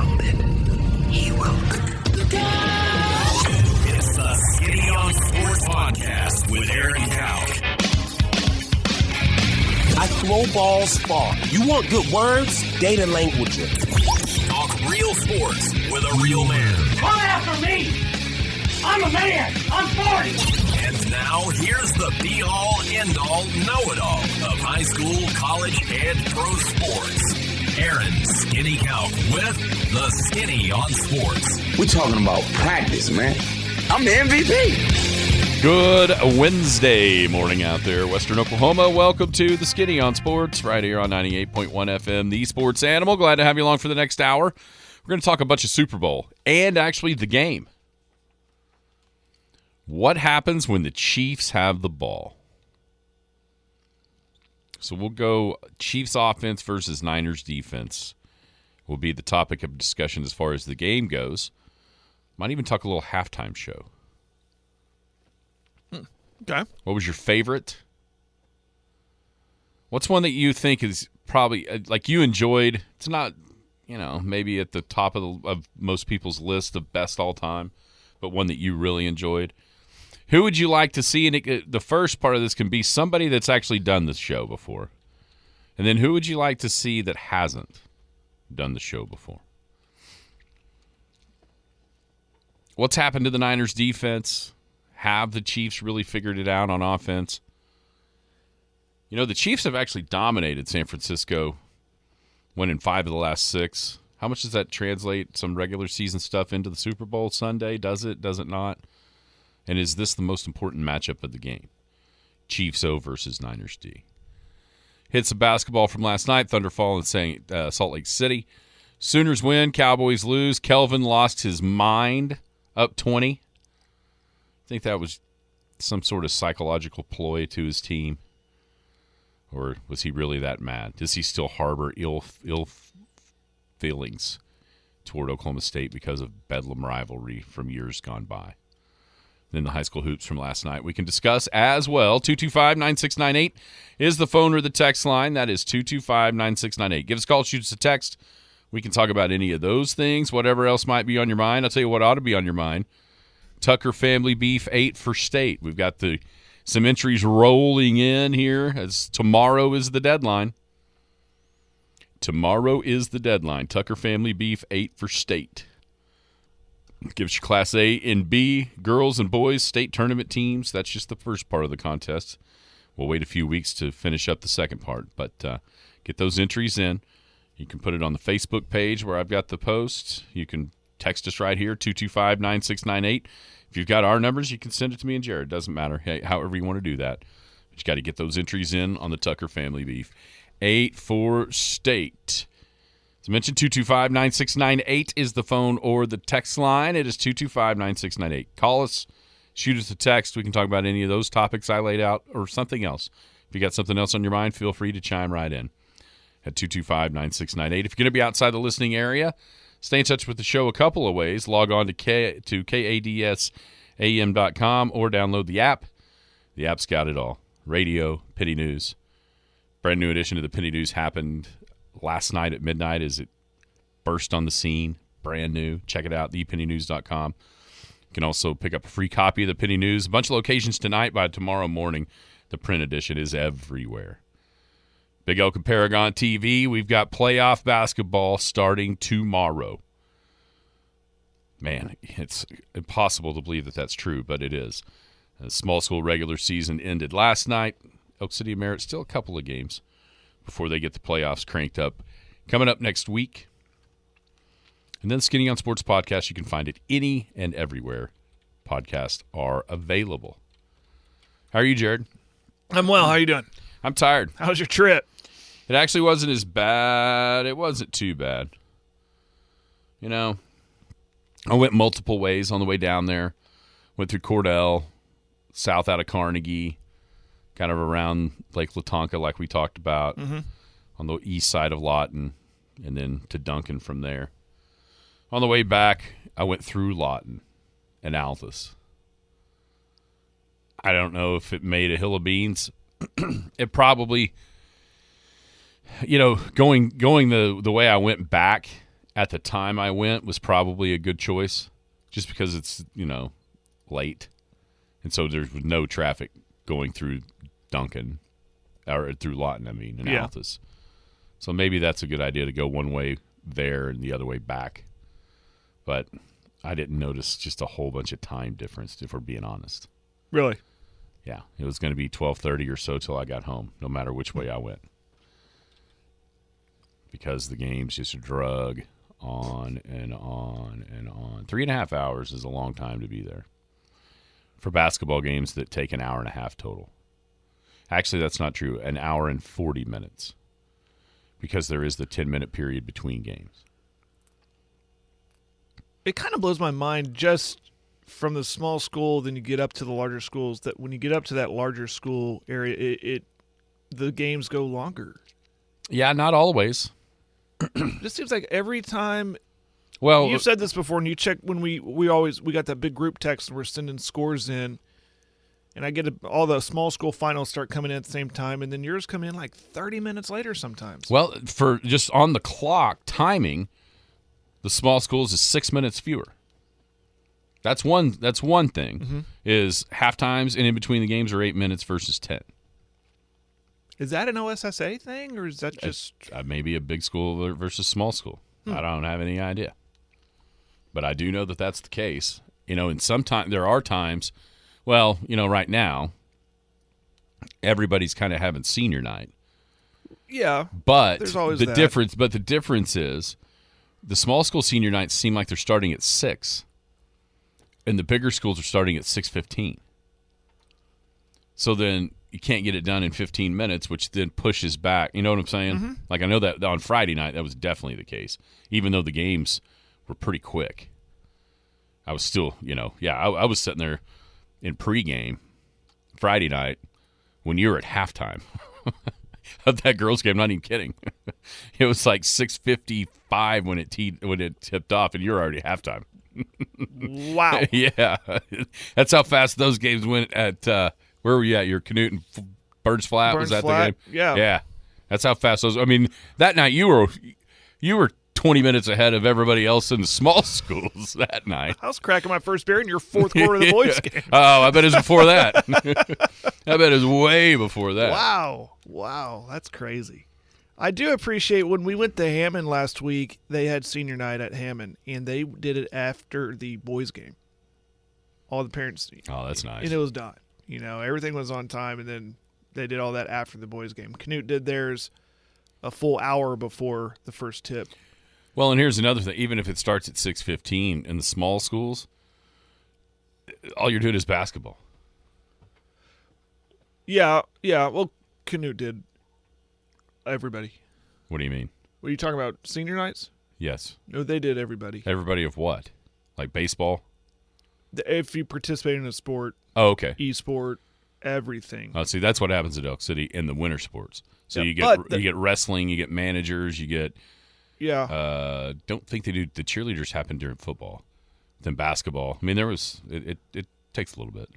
grounded. He will. It's the Skinny on Sports Podcast with Aaron Cowk. I throw balls far. You want good words? Data language. Talk real sports with a real man. Come after me! I'm a man! I'm 40! And now, here's the be-all, end-all, know-it-all of high school, college, and pro sports. Aaron Skinny Cowk with the Skinny on Sports. We're talking about practice, man. I'm the MVP. Good Wednesday morning out there, Western Oklahoma. Welcome to the Skinny on Sports, right here on 98.1 FM, the Sports Animal. Glad to have you along for the next hour. We're going to talk a bunch of Super Bowl and actually the game. What happens when the Chiefs have the ball? So we'll go Chiefs offense versus Niners defense will be the topic of discussion as far as the game goes. Might even talk a little halftime show. Okay. What was your favorite? What's one that you think is probably, like you enjoyed? It's not, maybe at the top of most people's list of best all time, but one that you really enjoyed. Who would you like to see? And the first part of this can be somebody that's actually done this show before. And then who would you like to see that hasn't done the show before? What's happened to the Niners defense? Have the Chiefs really figured it out on offense? The Chiefs have actually dominated San Francisco, winning 5 of the last 6. How much does that translate, some regular season stuff, into the Super Bowl Sunday? Does it? Does it not? And is this the most important matchup of the game? Chiefs O versus Niners D. Hits of basketball from last night. Thunder fall in Salt Lake City. Sooners win. Cowboys lose. Kelvin lost his mind, up 20. I think that was some sort of psychological ploy to his team. Or was he really that mad? Does he still harbor ill feelings toward Oklahoma State because of Bedlam rivalry from years gone by? Then the high school hoops from last night we can discuss as well. 225-9698 is the phone or the text line. That is 225-9698. Give us a call, shoot us a text. We can talk about any of those things, whatever else might be on your mind. I'll tell you what ought to be on your mind. Tucker family beef 8 for state. We've got some entries rolling in here as tomorrow is the deadline. Tomorrow is the deadline. Tucker family beef 8 for state. Gives you Class A and B, girls and boys, state tournament teams. That's just the first part of the contest. We'll wait a few weeks to finish up the second part. But get those entries in. You can put it on the Facebook page where I've got the post. You can text us right here, 225-9698. If you've got our numbers, you can send it to me and Jared. Doesn't matter, however you want to do that. But you got to get those entries in on the Tucker family beef. 8 for state. As I mentioned, 225-9698 is the phone or the text line. It is 225-9698. Call us, shoot us a text. We can talk about any of those topics I laid out or something else. If you got something else on your mind, feel free to chime right in at 225-9698. If you're going to be outside the listening area, stay in touch with the show a couple of ways. Log on to kadsam.com or download the app. The app's got it all. Radio, Penny News. Brand new edition of the Penny News happened last night at midnight as it burst on the scene. Brand new. Check it out, thepennynews.com. You can also pick up a free copy of the Penny News. A bunch of locations tonight. By tomorrow morning, the print edition is everywhere. Big Elk and Paragon TV, we've got playoff basketball starting tomorrow. Man, it's impossible to believe that that's true, but it is. The small school regular season ended last night. Elk City and Merritt, still a couple of games before they get the playoffs cranked up. Coming up next week. And then Skinny on Sports Podcast, you can find it any and everywhere podcasts are available. How are you, Jared? I'm well. How are you doing? I'm tired. How was your trip? It actually wasn't as bad. It wasn't too bad. I went multiple ways on the way down there. Went through Cordell, south out of Carnegie, kind of around Lake Latonka like we talked about, on the east side of Lawton, and then to Duncan from there. On the way back, I went through Lawton and Altus. I don't know if it made a hill of beans. It probably, going the way I went back at the time I went was probably a good choice, just because it's, late. And so there's no traffic going through Duncan, or through Lawton, and Altus. So maybe that's a good idea to go one way there and the other way back. But I didn't notice just a whole bunch of time difference, if we're being honest. Really? Yeah, it was going to be 12:30 or so till I got home, no matter which way I went. Because the games just drug on and on and on. 3.5 hours is a long time to be there for basketball games that take an hour and a half total. Actually, that's not true. An hour and 40 minutes, because there is the 10-minute period between games. It kind of blows my mind just from the small school, then you get up to the larger schools, that when you get up to that larger school area, the games go longer. Yeah, not always. It just seems like every time. Well, you've said this before, and you check when we got that big group text and we're sending scores in, and I get all the small school finals start coming in at the same time, and then yours come in like 30 minutes later sometimes. Well, for just on the clock timing, the small schools is 6 minutes fewer. That's one thing. Mm-hmm. Is half times and in between the games are 8 minutes versus 10. Is that an OSSA thing, or is that just maybe a big school versus small school? I don't have any idea, but I do know that that's the case. And sometimes there are times. Well, right now, everybody's kind of having senior night. Yeah, but there's always the that. difference. But the difference is, the small school senior nights seem like they're starting at 6, and the bigger schools are starting at 6:15. So then you can't get it done in 15 minutes, which then pushes back. You know what I'm saying? Mm-hmm. Like, I know that on Friday night that was definitely the case, even though the games were pretty quick. I was still, I was sitting there in pregame Friday night when you were at halftime of that girls' game. Not even kidding. It was like 6:55 when it tipped off, and you're already at halftime. Wow. Yeah, that's how fast those games went at. Where were you at? Your Canute and Burns Flat? Was that Flat, the game? yeah. Yeah. That's how fast those. I mean, that night you were 20 minutes ahead of everybody else in the small schools that night. I was cracking my first beer in your fourth quarter of the boys' game. Oh, I bet it was before that. I bet it was way before that. Wow, that's crazy. I do appreciate when we went to Hammond last week, they had senior night at Hammond, and they did it after the boys' game. All the parents. Oh, that's nice. And it was done. Everything was on time, and then they did all that after the boys' game. Canute did theirs a full hour before the first tip. Well, and here's another thing. Even if it starts at 6:15 in the small schools, all you're doing is basketball. Yeah. Well, Canute did everybody. What do you mean? What are you talking about, senior nights? Yes. No, they did everybody. Everybody of what? Like baseball? If you participate in a sport, Oh, okay. e-sport, everything. See, that's what happens at Elk City in the winter sports. So Yeah, you get wrestling, you get managers, you get. Yeah. Don't think they do. The cheerleaders happen during football, then basketball. I mean, there was it takes a little bit.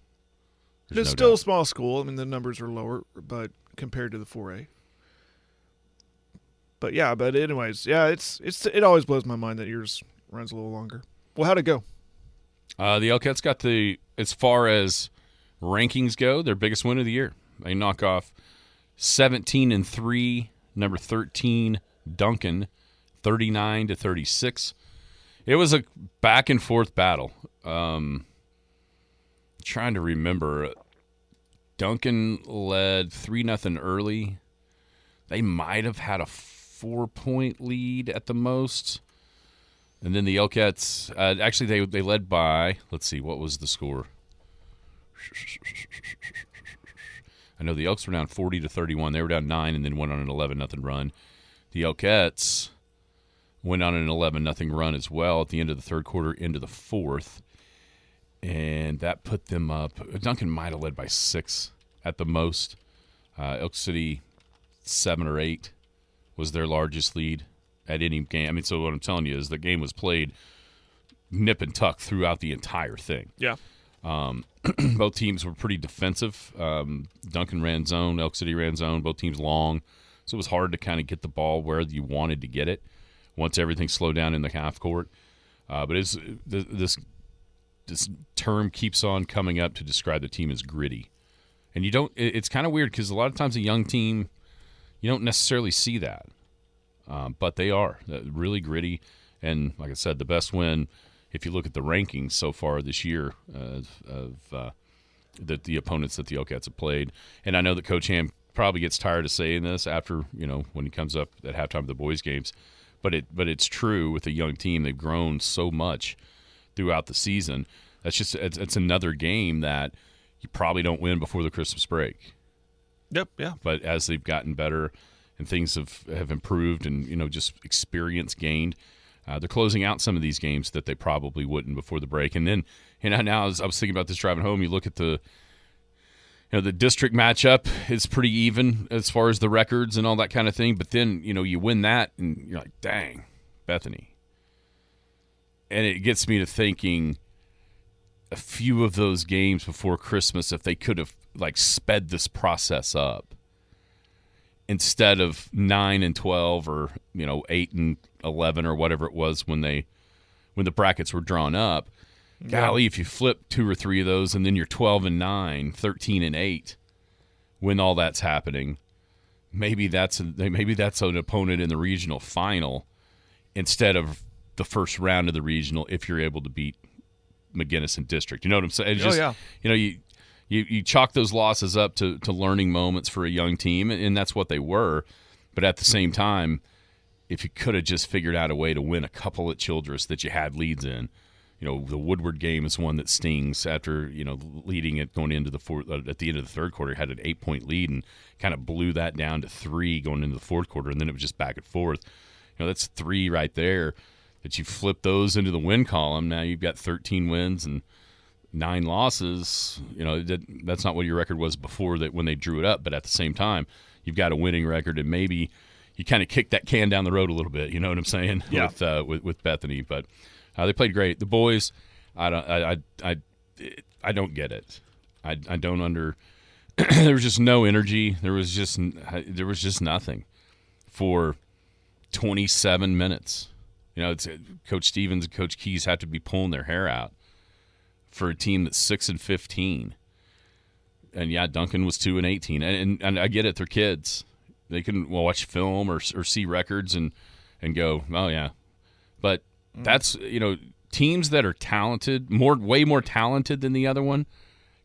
It's still a small school. I mean, the numbers are lower, but compared to the 4A. But anyways, it always blows my mind that yours runs a little longer. Well, how'd it go? The Elkettes got as far as rankings go, their biggest win of the year. They knock off 17-3, number 13 Duncan, 39-36. It was a back and forth battle. Trying to remember, Duncan led 3-0 early. They might have had a 4-point lead at the most. And then the Elkettes, actually they led by, let's see, what was the score? I know the Elks were down 40-31. They were down 9 and then went on an 11-0 run. The Elkettes went on an 11-0 run as well at the end of the third quarter into the fourth. And that put them up. Duncan might have led by 6 at the most. Elk City, 7 or 8 was their largest lead at any game. I mean, so what I'm telling you is the game was played nip and tuck throughout the entire thing. Yeah. Both teams were pretty defensive. Duncan ran zone, Elk City ran zone, both teams long. So it was hard to kind of get the ball where you wanted to get it. once everything slowed down in the half court. But this term keeps on coming up to describe the team as gritty. And you don't. It's kind of weird because a lot of times a young team, you don't necessarily see that, but they are really gritty. And like I said, the best win, if you look at the rankings so far this year of the opponents that the Elk-Cats have played. And I know that Coach Ham probably gets tired of saying this after when he comes up at halftime of the boys' games, but it's true with a young team. They've grown so much throughout the season. It's another game that you probably don't win before the Christmas break. Yep, yeah. But as they've gotten better and things have improved and, just experience gained, they're closing out some of these games that they probably wouldn't before the break. And then, now as I was thinking about this driving home, you look at the district matchup is pretty even as far as the records and all that kind of thing. But then, you win that and you're like, dang, Bethany. And it gets me to thinking a few of those games before Christmas, if they could have sped this process up instead of 9-12 or 8-11 or whatever it was when the brackets were drawn up. Golly, if you flip 2 or 3 of those and then you're 12-9, 13-8 when all that's happening, maybe that's an opponent in the regional final instead of the first round of the regional if you're able to beat McGinnis and District. You know what I'm saying? It's just, you chalk those losses up to learning moments for a young team, and that's what they were. But at the same time, if you could have just figured out a way to win a couple at Childress that you had leads in, the Woodward game is one that stings after, leading it going into the fourth, at the end of the third quarter, had an 8-point lead and kind of blew that down to 3 going into the fourth quarter, and then it was just back and forth. That's 3 right there. That you flip those into the win column, now you've got 13 wins and 9 losses. That's not what your record was before that when they drew it up, but at the same time, you've got a winning record, and maybe you kind of kick that can down the road a little bit. You know what I'm saying? Yeah. With Bethany, but they played great. The boys, I don't get it. I don't there was just no energy. There was just nothing for 27 minutes. It's Coach Stevens and Coach Keys have to be pulling their hair out for a team that's 6-15. And yeah, Duncan was 2-18. And I get it, they're kids. They can watch film or see records and go, oh yeah. But that's teams that are talented, way more talented than the other one,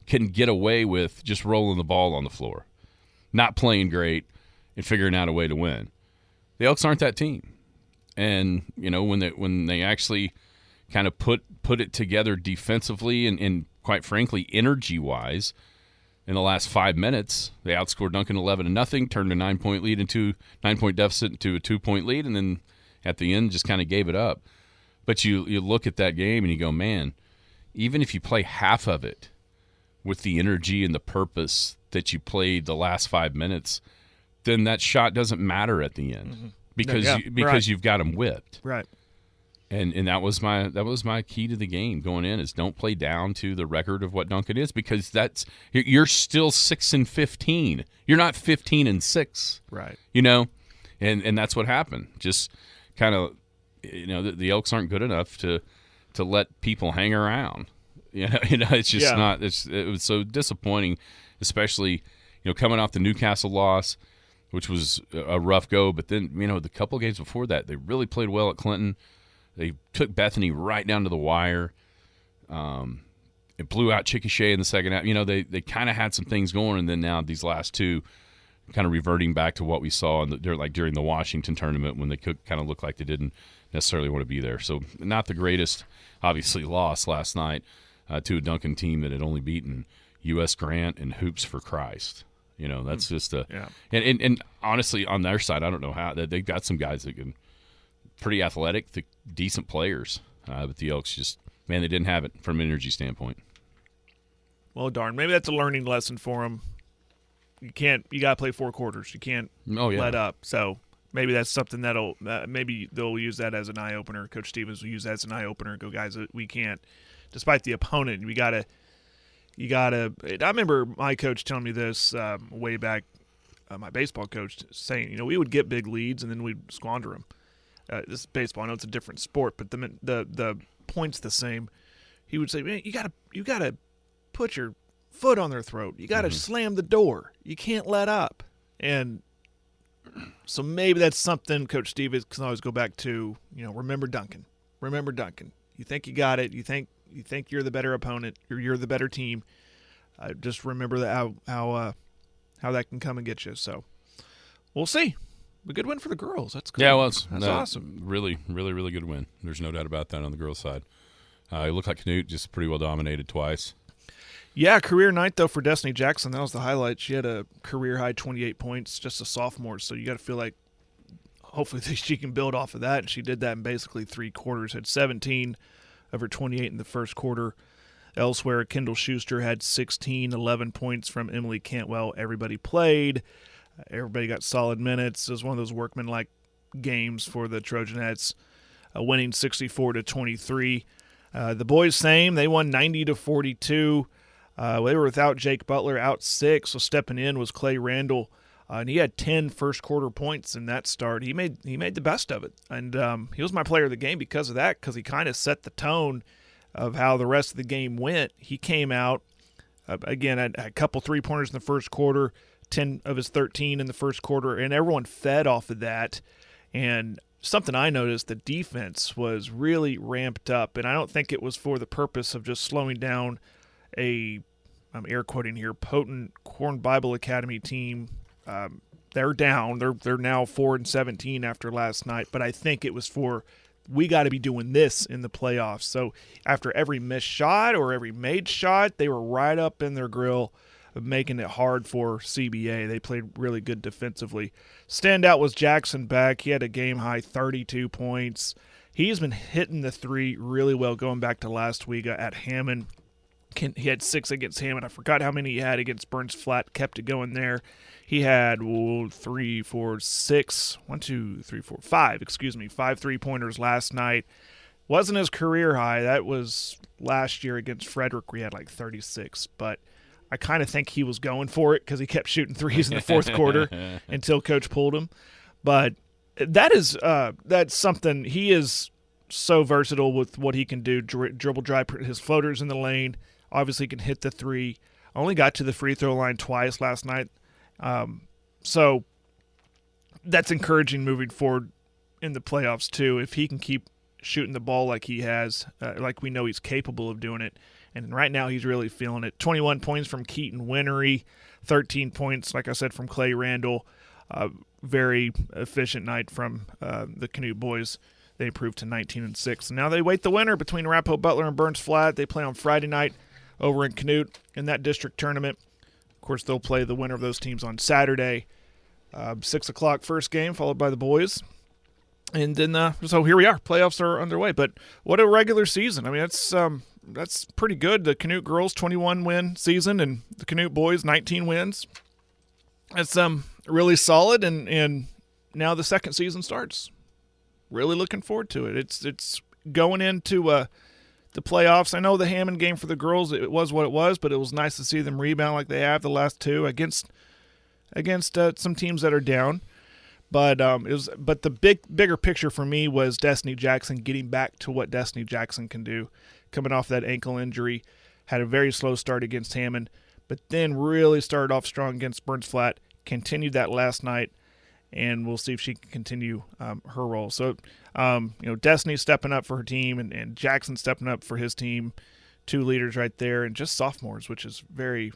can get away with just rolling the ball on the floor, not playing great, and figuring out a way to win. The Elks aren't that team. And when they actually kind of put it together defensively and quite frankly energy-wise, in the last 5 minutes they outscored Duncan 11-0, turned a 9-point lead into 9-point deficit into a 2-point lead, and then at the end just kind of gave it up. But you look at that game and you go, man, even if you play half of it with the energy and the purpose that you played the last 5 minutes, then that shot doesn't matter at the end. Mm-hmm. Because you've got them whipped, right? And that was my key to the game going in, is don't play down to the record of what Duncan is, because you're still 6-15. You're not 15-6, right? And that's what happened. Just kind of the Elks aren't good enough to let people hang around. It's just not. It was so disappointing, especially coming off the Newcastle loss, which was a rough go. But then, the couple of games before that, they really played well at Clinton. They took Bethany right down to the wire. It blew out Chickasha in the second half. They kind of had some things going, and then now these last two kind of reverting back to what we saw during the Washington tournament, when they could kind of look like they didn't necessarily want to be there. So not the greatest, obviously, loss last night to a Duncan team that had only beaten U.S. Grant and Hoops for Christ. That's just and honestly, on their side, I don't know how they've got some guys that can pretty athletic, decent players, but the Elks just, man, they didn't have it from an energy standpoint. Well, darn, maybe that's a learning lesson for them. You got to play 4 quarters. You can't let up. So maybe that's something that'll maybe they'll use that as an eye opener. Coach Stevens will use that as an eye opener. Go, guys, we can't, despite the opponent, you gotta. I remember my coach telling me this way back. My baseball coach saying, we would get big leads and then we'd squander them. this is baseball. I know it's a different sport, but the point's the same. He would say, "Man, you gotta put your foot on their throat. You gotta slam the door. You can't let up." And so maybe that's something Coach Steve can always go back to. Remember Duncan. Remember Duncan. You think you got it. You think you're the better opponent. You're the better team. Just remember that how that can come and get you. So we'll see. A good win for the girls. That's good. Yeah, that's awesome. Really, really, really good win. There's no doubt about that on the girls' side. It looked like Canute just pretty well dominated twice. Yeah, career night, though, for Destiny Jackson. That was the highlight. She had a career-high 28 points, just a sophomore, so you got to feel like hopefully she can build off of that, and she did that in basically 3 quarters. Had 17 of her 28 in the first quarter. Elsewhere, Kendall Schuster had 16, 11 points from Emily Cantwell. Everybody played. Everybody got solid minutes. It was one of those workman-like games for the Trojanettes, winning 64-23. The boys, same. They won 90-42. They were without Jake Butler, out 6. So stepping in was Clay Randall, and he had 10 first-quarter points in that start. He made the best of it, and he was my player of the game because of that, because he kind of set the tone of how the rest of the game went. He came out, again, had a couple three-pointers in the first quarter, 10 of his 13 in the first quarter, and everyone fed off of that. And something I noticed, the defense was really ramped up, and I don't think it was for the purpose of just slowing down I'm air quoting here, potent Corn Bible Academy team. They're down. They're now 4-17 after last night, but I think it was for we got to be doing this in the playoffs. So after every missed shot or every made shot, they were right up in their grill, making it hard for CBA. They played really good defensively. Standout was Jackson Beck. He had a game-high 32 points. He's been hitting the three really well going back to last week at Hammond. He had 6 against Hammond. I forgot how many he had against Burns Flat. Kept it going there. He had 5 3-pointers last night. Wasn't his career high. That was last year against Frederick where he had like 36. But I kind of think he was going for it because he kept shooting threes in the fourth quarter until Coach pulled him. But that's something. He is so versatile with what he can do. Dribble drive, his floaters in the lane. Obviously can hit the three. Only got to the free throw line twice last night. So that's encouraging moving forward in the playoffs too. If he can keep shooting the ball like he has, like we know he's capable of doing it. And right now he's really feeling it. 21 points from Keaton Winery, 13 points, like I said, from Clay Randall. Very efficient night from the Canute boys. They improved to 19-6. And now they wait the winner between Arapahoe Butler and Burns Flat. They play on Friday night over in Canute in that district tournament. Of course, they'll play the winner of those teams on Saturday. 6 o'clock first game, followed by the boys. And then, so here we are. Playoffs are underway. But what a regular season. I mean, that's pretty good. The Canute girls, 21-win season, and the Canute boys, 19 wins. That's really solid, and now the second season starts. Really looking forward to it. It's going into the playoffs. I know the Hammond game for the girls, it was what it was, but it was nice to see them rebound like they have the last two against some teams that are down. But the bigger picture for me was Destiny Jackson getting back to what Destiny Jackson can do, coming off that ankle injury. Had a very slow start against Hammond, but then really started off strong against Burns Flat. Continued that last night, and we'll see if she can continue her role. So, Destiny stepping up for her team, and Jackson stepping up for his team. 2 leaders right there, and just sophomores, which is very,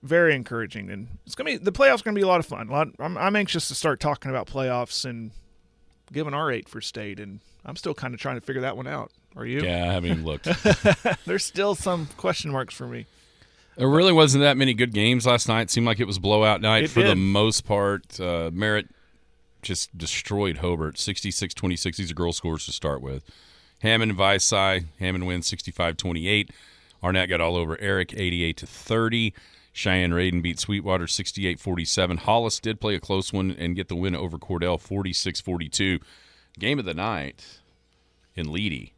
very encouraging. And the playoffs gonna be a lot of fun. I'm anxious to start talking about playoffs and giving our 8 for state, and I'm still kind of trying to figure that one out. Are you? Yeah, I haven't even looked. There's still some question marks for me. There really wasn't that many good games last night. It seemed like it was blowout night for the most part. Merritt just destroyed Hobart, 66-26. These are girl scores to start with. Hammond and Visay. Hammond wins 65-28. Arnett got all over Eric, 88-30. Cheyenne Raiden beat Sweetwater, 68-47. Hollis did play a close one and get the win over Cordell, 46-42. Game of the night in Leedy.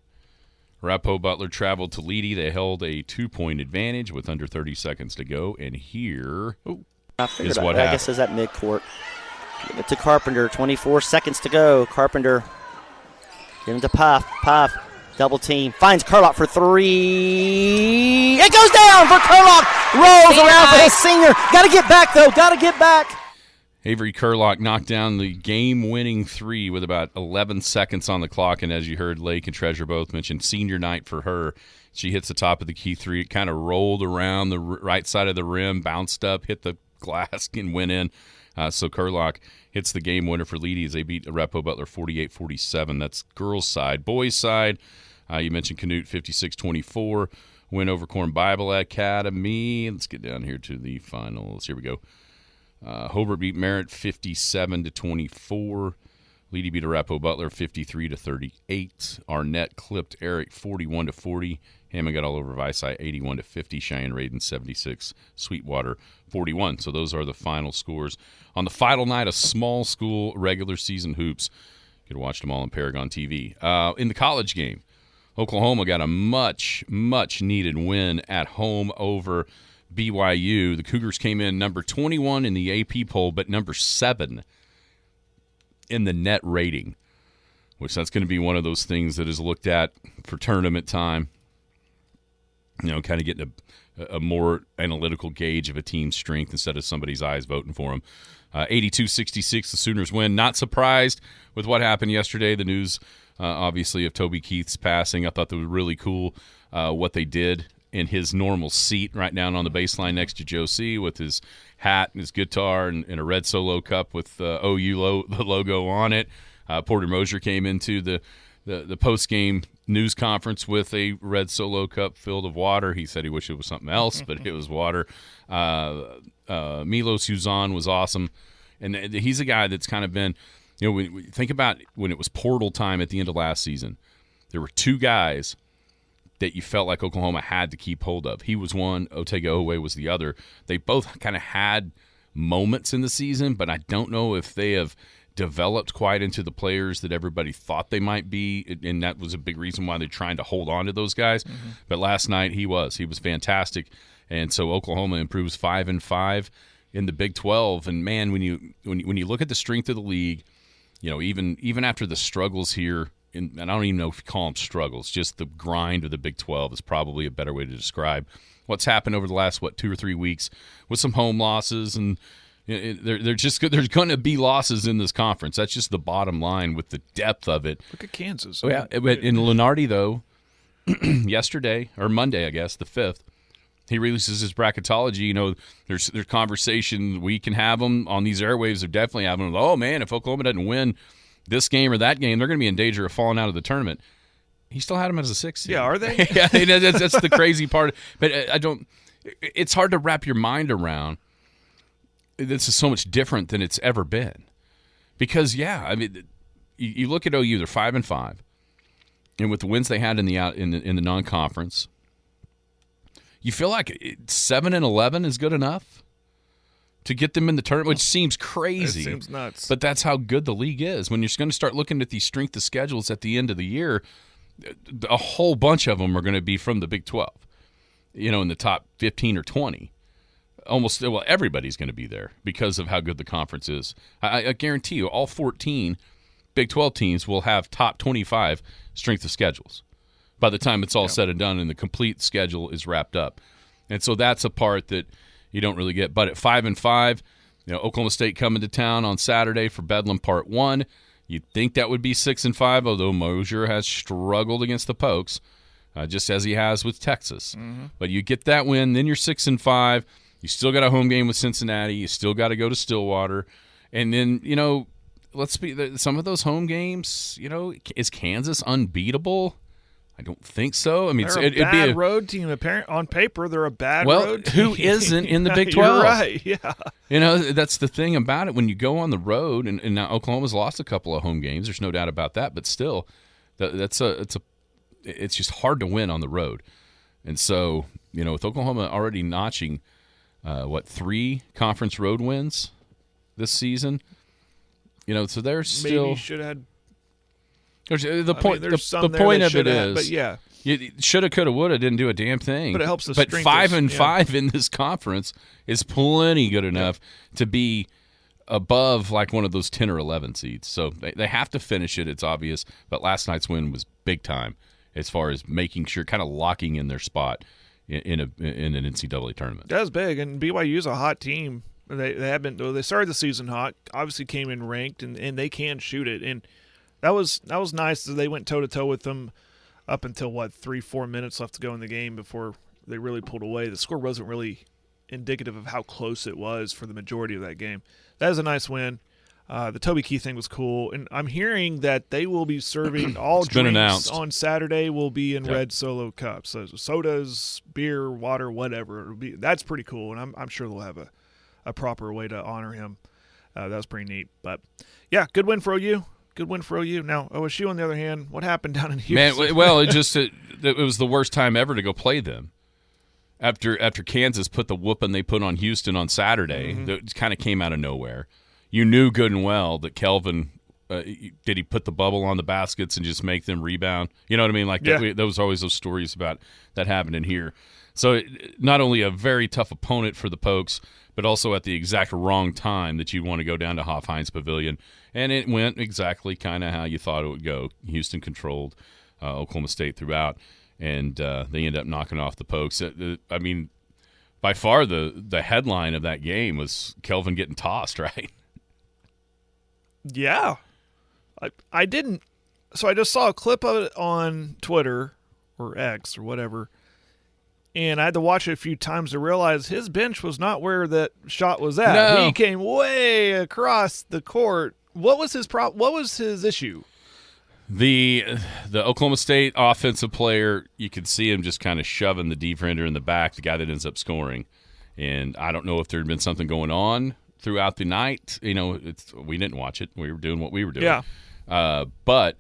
Arapahoe Butler traveled to Leedy. They held a 2-point advantage with under 30 seconds to go, and here is what happened. I guess it's at midcourt. Give it to Carpenter, 24 seconds to go. Carpenter Give him to Puff. Puff. Double team. Finds Kurlock for three. It goes down for Kurlock. Rolls around for his senior. Got to get back, though. Got to get back. Avery Kurlock knocked down the game-winning three with about 11 seconds on the clock, and as you heard, Lake and Treasure both mentioned senior night for her. She hits the top of the key three. It kind of rolled around the right side of the rim, bounced up, hit the glass, and went in. So Kurlock hits the game winner for Leedy as they beat Arapahoe Butler 48-47. That's girls' side. Boys' side, you mentioned Canute 56-24. Win over Corn Bible Academy. Let's get down here to the finals. Here we go. Hobart beat Merritt 57-24. Leedy beat Arapahoe Butler 53-38. Arnett clipped Eric 41-40. Hammond got all over Visay 81-50. Cheyenne Raiden 76. Sweetwater 41. So those are the final scores on the final night of small school regular season hoops. You can watch them all on Paragon TV. In the college game, Oklahoma got a much needed win at home over BYU. The Cougars came in number 21 in the AP poll, but number 7 in the net rating, which that's going to be one of those things that is looked at for tournament time. You know, kind of getting a more analytical gauge of a team's strength instead of somebody's eyes voting for them. 82-66, the Sooners win. Not surprised with what happened yesterday. The news, obviously, of Toby Keith's passing. I thought that was really cool what they did in his normal seat right down on the baseline next to Joe C. with his hat and his guitar and a red Solo cup with the logo on it. Porter Mosier came into the post-game news conference with a red Solo cup filled with water. He said he wished it was something else, but it was water. Milos Uzan was awesome. And he's a guy that's kind of been, you know, when think about when it was portal time at the end of last season, there were two guys that you felt like Oklahoma had to keep hold of. He was one, Otega Owe was the other. They both kind of had moments in the season, but I don't know if they have developed quite into the players that everybody thought they might be, and that was a big reason why they're trying to hold on to those guys. Mm-hmm. But last night he was fantastic, and so Oklahoma improves 5-5 in the Big 12. And man, when you look at the strength of the league, you know, even after the struggles here. And I don't even know if you call them struggles, just the grind of the Big 12 is probably a better way to describe what's happened over the last, 2 or 3 weeks with some home losses. And there's going to be losses in this conference. That's just the bottom line with the depth of it. Look at Kansas. Oh, yeah. In Lenardi, though, yesterday, or Monday, I guess, the 5th, he releases his bracketology. You know, there's conversation. We can have them on these airwaves. They're definitely having them. Oh, man, if Oklahoma doesn't win this game or that game, they're going to be in danger of falling out of the tournament. He still had them as a 6th seed. Yeah, are they? Yeah, that's the crazy part. But it's hard to wrap your mind around. This is so much different than it's ever been. Because, yeah, I mean, you look at OU, they're 5-5. And with the wins they had in the non-conference, you feel like 7-11 is good enough to get them in the tournament, which seems crazy. It seems nuts. But that's how good the league is. When you're going to start looking at these strength of schedules at the end of the year, a whole bunch of them are going to be from the Big 12, you know, in the top 15 or 20. Almost, well, everybody's going to be there because of how good the conference is. I guarantee you all 14 Big 12 teams will have top 25 strength of schedules by the time it's all said and done and the complete schedule is wrapped up. And so that's a part that you don't really get. But at 5-5, you know, Oklahoma State coming to town on Saturday for Bedlam Part 1. You'd think that would be 6-5, although Mosier has struggled against the Pokes, just as he has with Texas. Mm-hmm. But you get that win, then you're 6-5. You still got a home game with Cincinnati. You still got to go to Stillwater. And then, you know, some of those home games, you know, is Kansas unbeatable? I don't think so. I mean, it'd be a road team. On paper, they're a bad road team. Who isn't in the Big 12? You're right, yeah. You know, that's the thing about it. When you go on the road, and now Oklahoma's lost a couple of home games. There's no doubt about that. But still, it's just hard to win on the road. And so, you know, with Oklahoma already notching, 3 conference road wins this season, you know, so they're still maybe should have had. The point of it is, but yeah, you shoulda, coulda, woulda, didn't do a damn thing. But it helps the strength. But 5-5 in this conference is plenty good enough to be above like one of those 10 or 11 seeds. So they have to finish it. It's obvious. But last night's win was big time as far as making sure, kind of locking in their spot in an NCAA tournament. That's big, and BYU's a hot team. They have been. They started the season hot. Obviously, came in ranked, and they can shoot it. And that was nice that they went toe to toe with them up until 3-4 minutes left to go in the game before they really pulled away. The score wasn't really indicative of how close it was for the majority of that game. That is a nice win. The Toby Keith thing was cool, and I'm hearing that they will be serving all drinks on Saturday will be in red Solo cups. So sodas, beer, water, whatever. That's pretty cool, and I'm sure they'll have a proper way to honor him. That was pretty neat. But, yeah, good win for OU. Good win for OU. Now, OSU, on the other hand, what happened down in Houston? Man, well, it was the worst time ever to go play them. After Kansas put the whooping they put on Houston on Saturday, that kind of came out of nowhere. You knew good and well that Kelvin did he put the bubble on the baskets and just make them rebound? You know what I mean? Like there was always those stories about that happening here. So not only a very tough opponent for the Pokes, but also at the exact wrong time that you want to go down to Hoff-Heinz Pavilion. And it went exactly kind of how you thought it would go. Houston controlled Oklahoma State throughout, and they ended up knocking off the Pokes. I mean, by far the headline of that game was Kelvin getting tossed, right? Yeah. I didn't. So I just saw a clip of it on Twitter or X or whatever, and I had to watch it a few times to realize his bench was not where that shot was at. No. He came way across the court. What was his What was his issue? The Oklahoma State offensive player, you could see him just kind of shoving the defender in the back, the guy that ends up scoring. And I don't know if there had been something going on throughout the night. You know, we didn't watch it. We were doing what we were doing. Yeah. But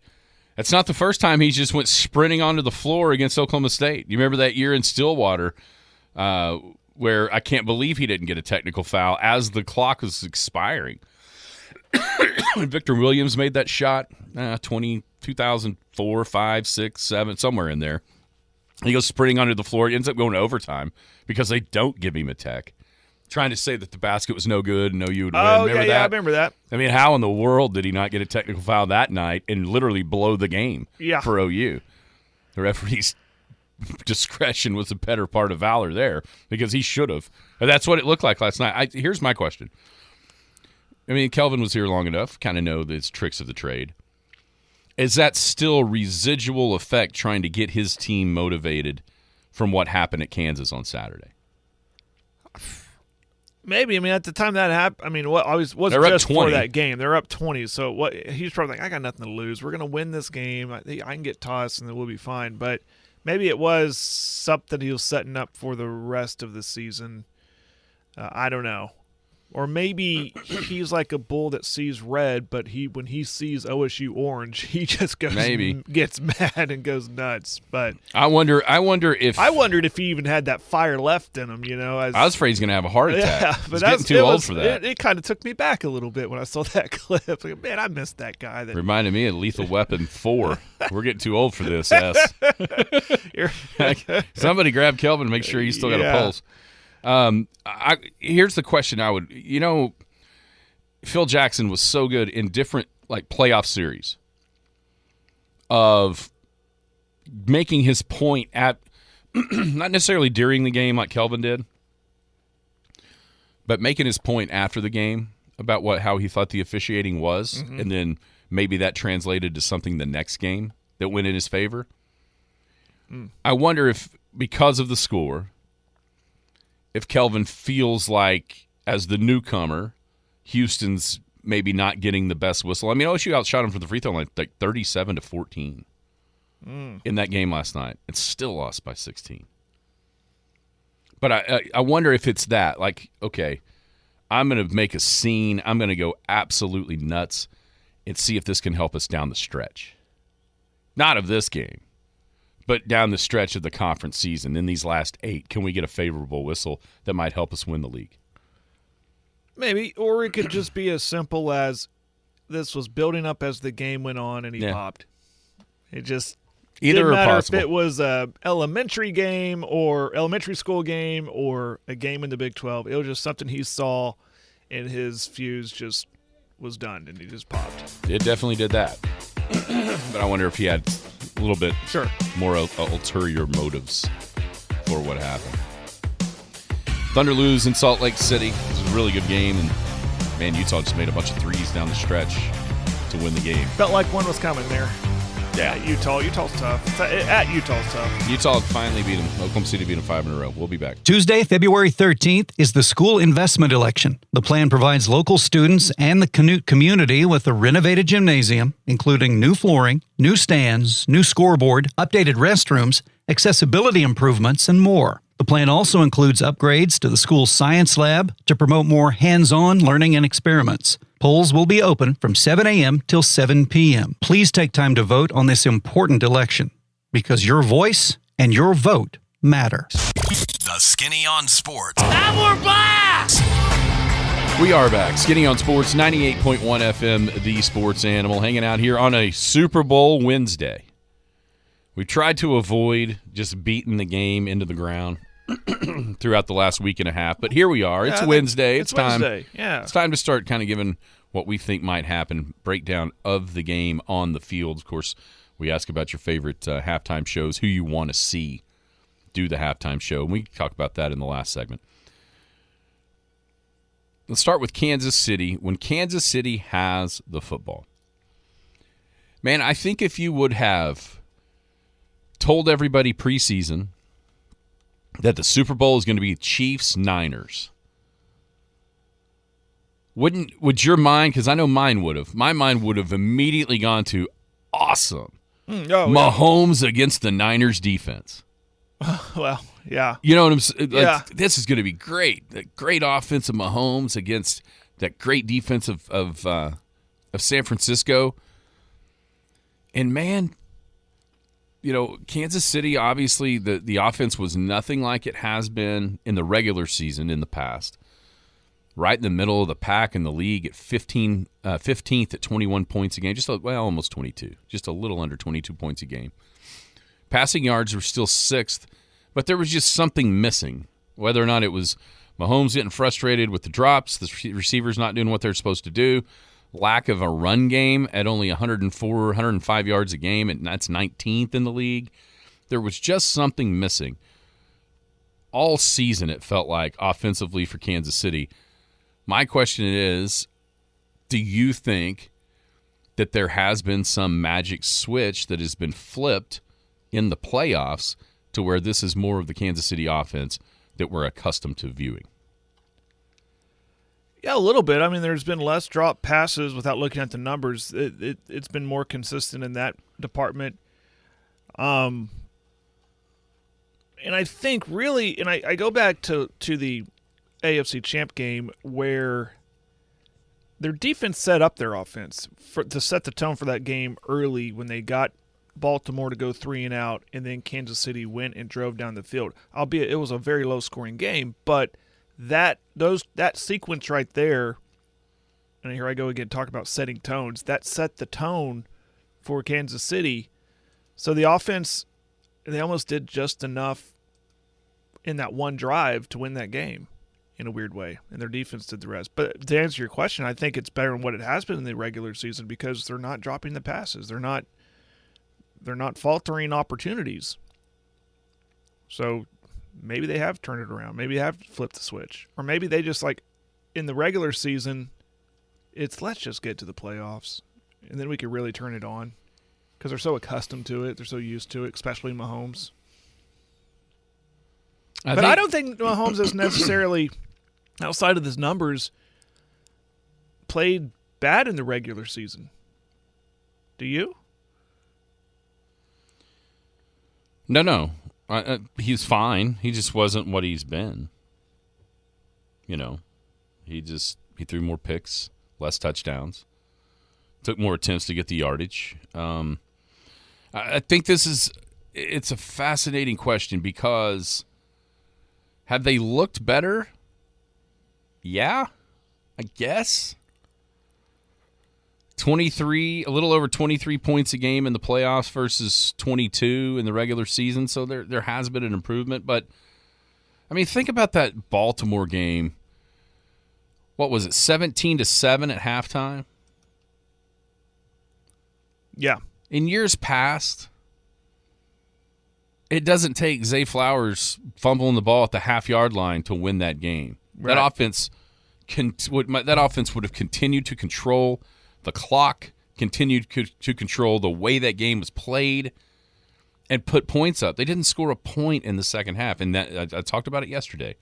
it's not the first time he just went sprinting onto the floor against Oklahoma State. You remember that year in Stillwater where I can't believe he didn't get a technical foul as the clock was expiring. Victor Williams made that shot 2004, 5, 6, 7, somewhere in there. He goes sprinting onto the floor. He ends up going to overtime because they don't give him a tech. Trying to say that the basket was no good and no you would win. Oh, remember yeah, that? I remember that. I mean, how in the world did he not get a technical foul that night and literally blow the game for OU? The referee's discretion was the better part of valor there because he should have. That's what it looked like last night. Here's my question. I mean, Kelvin was here long enough, kind of know the tricks of the trade. Is that still residual effect trying to get his team motivated from what happened at Kansas on Saturday? Maybe. I mean, at the time that happened, I mean, wasn't just for that game. They're up 20. So he's probably like, I got nothing to lose. We're going to win this game. I can get tossed and then we'll be fine. But maybe it was something he was setting up for the rest of the season. I don't know. Or maybe he's like a bull that sees red, but when he sees OSU orange, he just gets mad and goes nuts. But I wondered if he even had that fire left in him. You know, I was afraid he's going to have a heart attack. Yeah, but he's getting too old for that. It kind of took me back a little bit when I saw that clip. Like, man, I missed that guy. Reminded me of Lethal Weapon 4. We're getting too old for this. S. Somebody grab Kelvin and make sure he's still got a pulse. Here's the question Phil Jackson was so good in different playoff series of making his point at not necessarily during the game like Kelvin did, but making his point after the game about how he thought the officiating was, and then maybe that translated to something the next game that went in his favor. I wonder if because of the score, if Kelvin feels like, as the newcomer, Houston's maybe not getting the best whistle. I mean, OSU outshot him from the free throw line 37-14 in that game last night. It's still lost by 16. But I wonder if it's that. Like, okay, I'm going to make a scene. I'm going to go absolutely nuts and see if this can help us down the stretch. Not of this game, but down the stretch of the conference season, in these last 8, can we get a favorable whistle that might help us win the league? Maybe, or it could just be as simple as this was building up as the game went on and he popped. It just didn't matter if it was a elementary game or elementary school game or a game in the Big 12. It was just something he saw, and his fuse just was done, and he just popped. It definitely did that. But I wonder if he had a little bit more ulterior motives for what happened. Thunder lose in Salt Lake City. This was a really good game, and man, Utah just made a bunch of threes down the stretch to win the game. Felt like one was coming there. Yeah, Utah's tough. At Utah's tough. Utah finally beat them. Oklahoma City beat them 5 in a row. We'll be back. Tuesday, February 13th is the school investment election. The plan provides local students and the Canute community with a renovated gymnasium, including new flooring, new stands, new scoreboard, updated restrooms, accessibility improvements, and more. The plan also includes upgrades to the school's science lab to promote more hands-on learning and experiments. Polls will be open from 7 a.m. till 7 p.m. Please take time to vote on this important election, because your voice and your vote matter. The Skinny on Sports. And we're back! We are back. Skinny on Sports, 98.1 FM, the sports animal, hanging out here on a Super Bowl Wednesday. We tried to avoid just beating the game into the ground throughout the last week and a half, but here we are. It's Wednesday. It's time. Wednesday. Yeah. It's time to start kind of giving what we think might happen, breakdown of the game on the field. Of course, we ask about your favorite halftime shows, who you want to see do the halftime show, and we talked about that in the last segment. Let's start with Kansas City. When Kansas City has the football, man, I think if you would have told everybody preseason that the Super Bowl is going to be Chiefs-Niners, would your mind, because I know mine would have, my mind would have immediately gone to awesome. Mahomes against the Niners defense. Well, yeah. You know what I'm saying? Yeah. This is going to be great. That great offense of Mahomes against that great defense of San Francisco. And man, you know, Kansas City, obviously the offense was nothing like it has been in the regular season in the past. Right in the middle of the pack in the league at 15th at 21 points a game, almost 22, just a little under 22 points a game. Passing yards were still 6th, but there was just something missing, whether or not it was Mahomes getting frustrated with the drops, the receivers not doing what they're supposed to do, lack of a run game at only 104, 105 yards a game, and that's 19th in the league. There was just something missing. All season it felt like offensively for Kansas City. My question is, do you think that there has been some magic switch that has been flipped in the playoffs to where this is more of the Kansas City offense that we're accustomed to viewing? Yeah, a little bit. I mean, there's been less drop passes without looking at the numbers. It's been more consistent in that department. And I think really, and I go back to the AFC Champ game where their defense set up their offense to set the tone for that game early when they got Baltimore to go 3 and out, and then Kansas City went and drove down the field. Albeit it was a very low-scoring game, but that sequence right there, and here I go again talking about setting tones, that set the tone for Kansas City. So the offense, they almost did just enough in that one drive to win that game in a weird way, and their defense did the rest. But to answer your question, I think it's better than what it has been in the regular season because they're not dropping the passes. They're not faltering opportunities. So maybe they have turned it around. Maybe they have flipped the switch. Or maybe they just, like, in the regular season, it's let's just get to the playoffs, and then we can really turn it on because they're so accustomed to it. They're so used to it, especially Mahomes. I don't think Mahomes has necessarily, outside of his numbers, played bad in the regular season. Do you? No. He's fine. He just wasn't what he's been. You know, he threw more picks, less touchdowns, took more attempts to get the yardage. I think it's a fascinating question because have they looked better? Yeah, I guess. 23, a little over 23 points a game in the playoffs versus 22 in the regular season. So there has been an improvement. But, I mean, think about that Baltimore game. what was it, 17-7 at halftime? Yeah. In years past, it doesn't take Zay Flowers fumbling the ball at the half-yard line to win that game. Right. That offense would have continued to control the clock, continued to control the way that game was played, and put points up. They didn't score a point in the second half, and that I talked about it yesterday.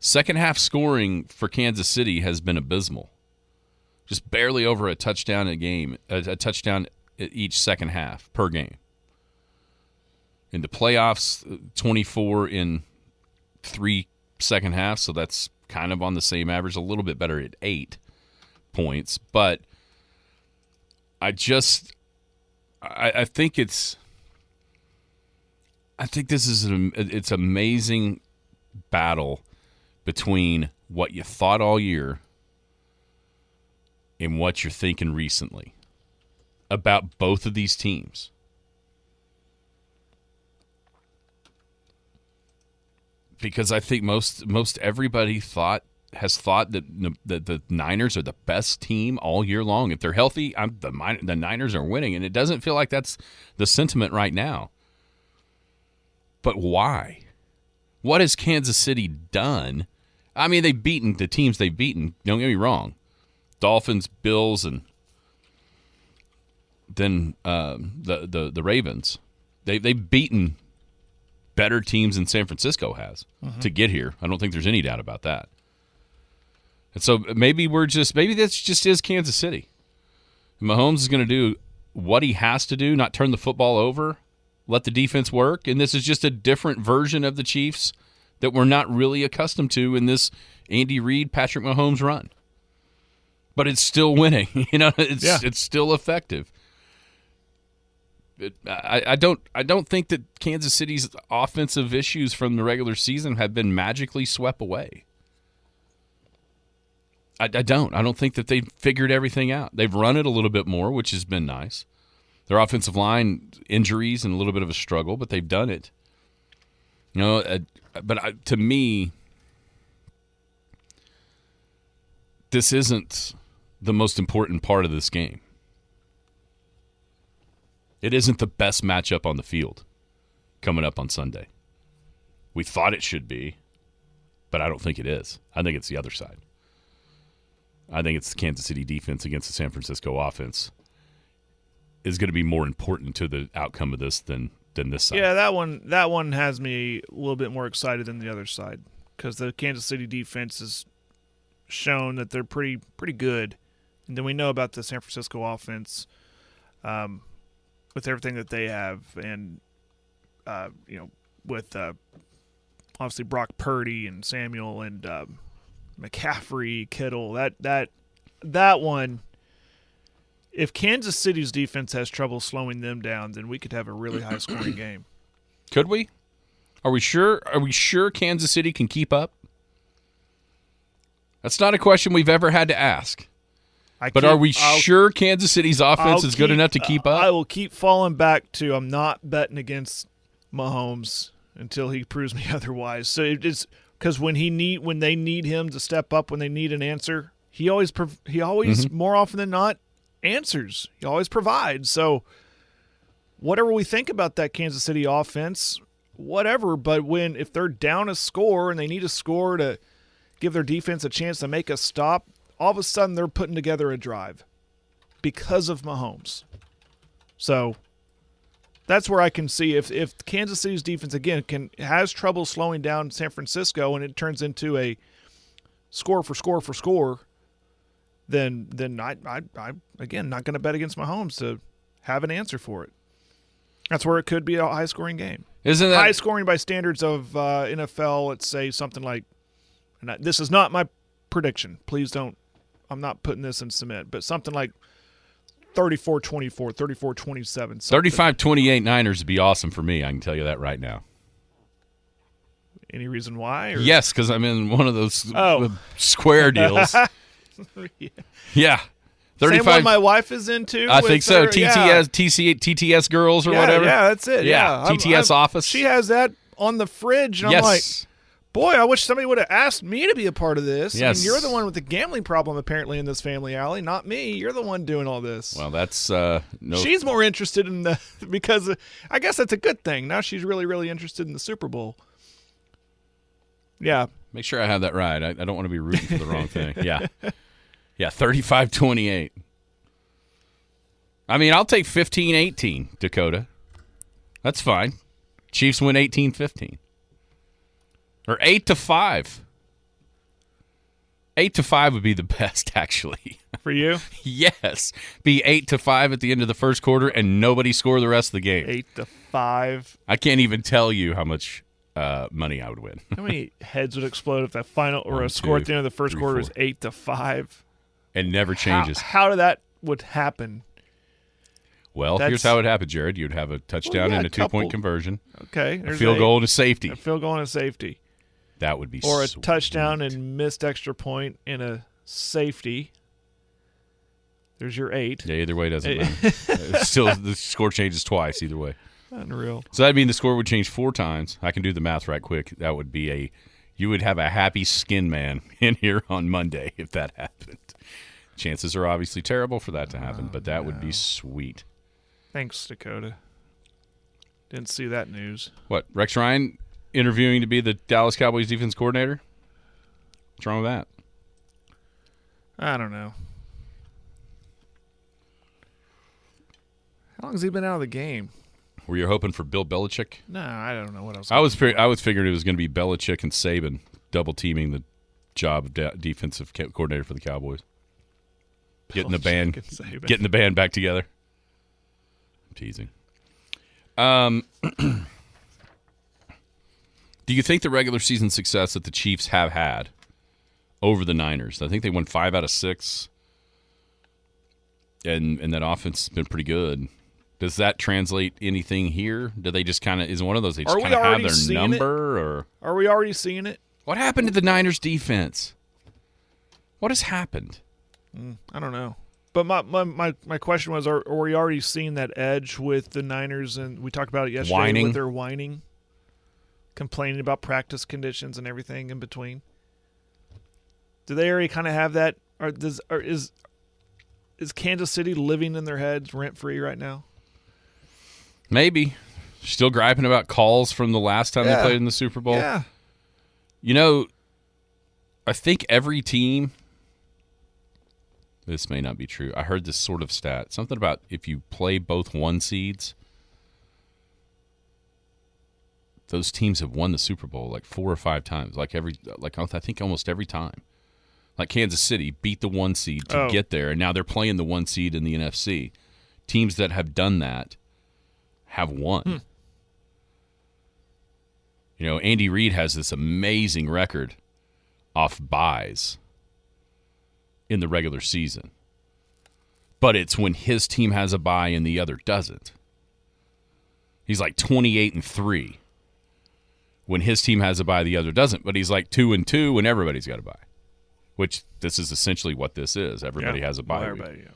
Second half scoring for Kansas City has been abysmal. Just barely over a touchdown a game, a touchdown each second half per game. In the playoffs, 24 in 3 second halves, so that's kind of on the same average, a little bit better at 8 points. But I think this is it's amazing battle between what you thought all year and what you're thinking recently about both of these teams. Because I think most everybody has thought that the Niners are the best team all year long. If they're healthy, the Niners are winning, and it doesn't feel like that's the sentiment right now. But why? What has Kansas City done? I mean, they've beaten the teams they've beaten. Don't get me wrong. Dolphins, Bills, and then the Ravens. They've beaten better teams than San Francisco has to get here. I don't think there's any doubt about that. And so maybe that's just is Kansas City. Mahomes is going to do what he has to do, not turn the football over, let the defense work, and this is just a different version of the Chiefs that we're not really accustomed to in this Andy Reid, Patrick Mahomes run. But it's still winning. It's still effective. I don't think that Kansas City's offensive issues from the regular season have been magically swept away. I don't think that they've figured everything out. They've run it a little bit more, which has been nice. Their offensive line injuries and a little bit of a struggle, but they've done it. To me, this isn't the most important part of this game. It isn't the best matchup on the field coming up on Sunday. We thought it should be, but I don't think it is. I think it's the other side. I think it's the Kansas City defense against the San Francisco offense is going to be more important to the outcome of this than this side. Yeah, that one has me a little bit more excited than the other side because the Kansas City defense has shown that they're pretty good, and then we know about the San Francisco offense with everything that they have, and with obviously Brock Purdy and Samuel and McCaffrey, Kittle. That one. If Kansas City's defense has trouble slowing them down, then we could have a really high-scoring game. Could we? Are we sure? Are we sure Kansas City can keep up? That's not a question we've ever had to ask. Are we sure Kansas City's offense is good enough to keep up? I will keep falling back to I'm not betting against Mahomes until he proves me otherwise. So it's because when they need him to step up, when they need an answer, he always more often than not answers. He always provides. So whatever we think about that Kansas City offense, whatever, but if they're down a score and they need a score to give their defense a chance to make a stop, all of a sudden they're putting together a drive because of Mahomes. So that's where I can see if Kansas City's defense again has trouble slowing down San Francisco and it turns into a score for score, then I again not going to bet against Mahomes to have an answer for it. That's where it could be a high-scoring game. Isn't that high-scoring by standards of NFL? Let's say something like, and this is not my prediction. Please don't. I'm not putting this in cement, but something like 34-24, 34-27. 35-28 Niners would be awesome for me. I can tell you that right now. Any reason why? Or? Yes, because I'm in one of those square deals. Yeah. 35. Same one my wife is into. I think so. TTS girls or whatever. Yeah, that's it. Yeah. TTS office. She has that on the fridge. And yes. I'm like, Boy, I wish somebody would have asked me to be a part of this. Yes. I mean, you're the one with the gambling problem apparently in this family, Allie, not me. You're the one doing all this. Well, that's no. She's more interested in the because I guess that's a good thing. Now she's really, really interested in the Super Bowl. Yeah. Make sure I have that right. I don't want to be rooting for the wrong thing. Yeah. Yeah, 35-28. I mean, I'll take 15-18, Dakota. That's fine. Chiefs win 18-15. Or 8-5. 8-5 would be the best, actually. For you? Yes. Be 8-5 at the end of the first quarter and nobody score the rest of the game. 8-5. I can't even tell you how much money I would win. How many heads would explode if that final or 1, a score at the end of the first 3, quarter 4. was 8-5? And never changes. How did that would happen? Well, here's how it happened, Jared. You'd have a touchdown and a 2-point conversion. Okay. A field goal and a safety. A field goal and a safety. That would be Or a sweet. touchdown and missed extra point and a safety. There's your 8. Yeah, either way doesn't matter. Still, the score changes twice either way. Unreal. So that'd mean the score would change 4 times. I can do the math right quick. That would be you would have a happy skin man in here on Monday if that happened. Chances are obviously terrible for that to happen, but that would be sweet. Thanks, Dakota. Didn't see that news. What, Rex Ryan interviewing to be the Dallas Cowboys defense coordinator? What's wrong with that? I don't know. How long has he been out of the game? Were you hoping for Bill Belichick? No, I don't know what else. I was figuring it was going to be Belichick and Saban double teaming the job of defensive coordinator for the Cowboys. Getting the band back together. I'm teasing. Do you think the regular season success that the Chiefs have had over the Niners? I think they won 5 out of 6, and that offense has been pretty good. Does that translate anything here? Do they just kind of is it one of those they just kind of have their number, or are we already seeing it? What happened to the Niners defense? What has happened? I don't know. But my question was, are we already seeing that edge with the Niners? And we talked about it yesterday with their whining, complaining about practice conditions and everything in between. Do they already kind of have that? Is Kansas City living in their heads rent free right now? Maybe. Still griping about calls from the last time they played in the Super Bowl. Yeah. You know, I think every team. This may not be true. I heard this sort of stat. Something about if you play both 1 seeds, those teams have won the Super Bowl like 4 or 5 times. I think almost every time. Like Kansas City beat the 1 seed to get there, and now they're playing the 1 seed in the NFC. Teams that have done that have won. You know, Andy Reid has this amazing record off buys in the regular season. But it's when his team has a bye and the other doesn't. He's like 28-3 when his team has a bye, the other doesn't. But he's like 2-2 when everybody's got a bye, which this is essentially what this is. Everybody has a bye week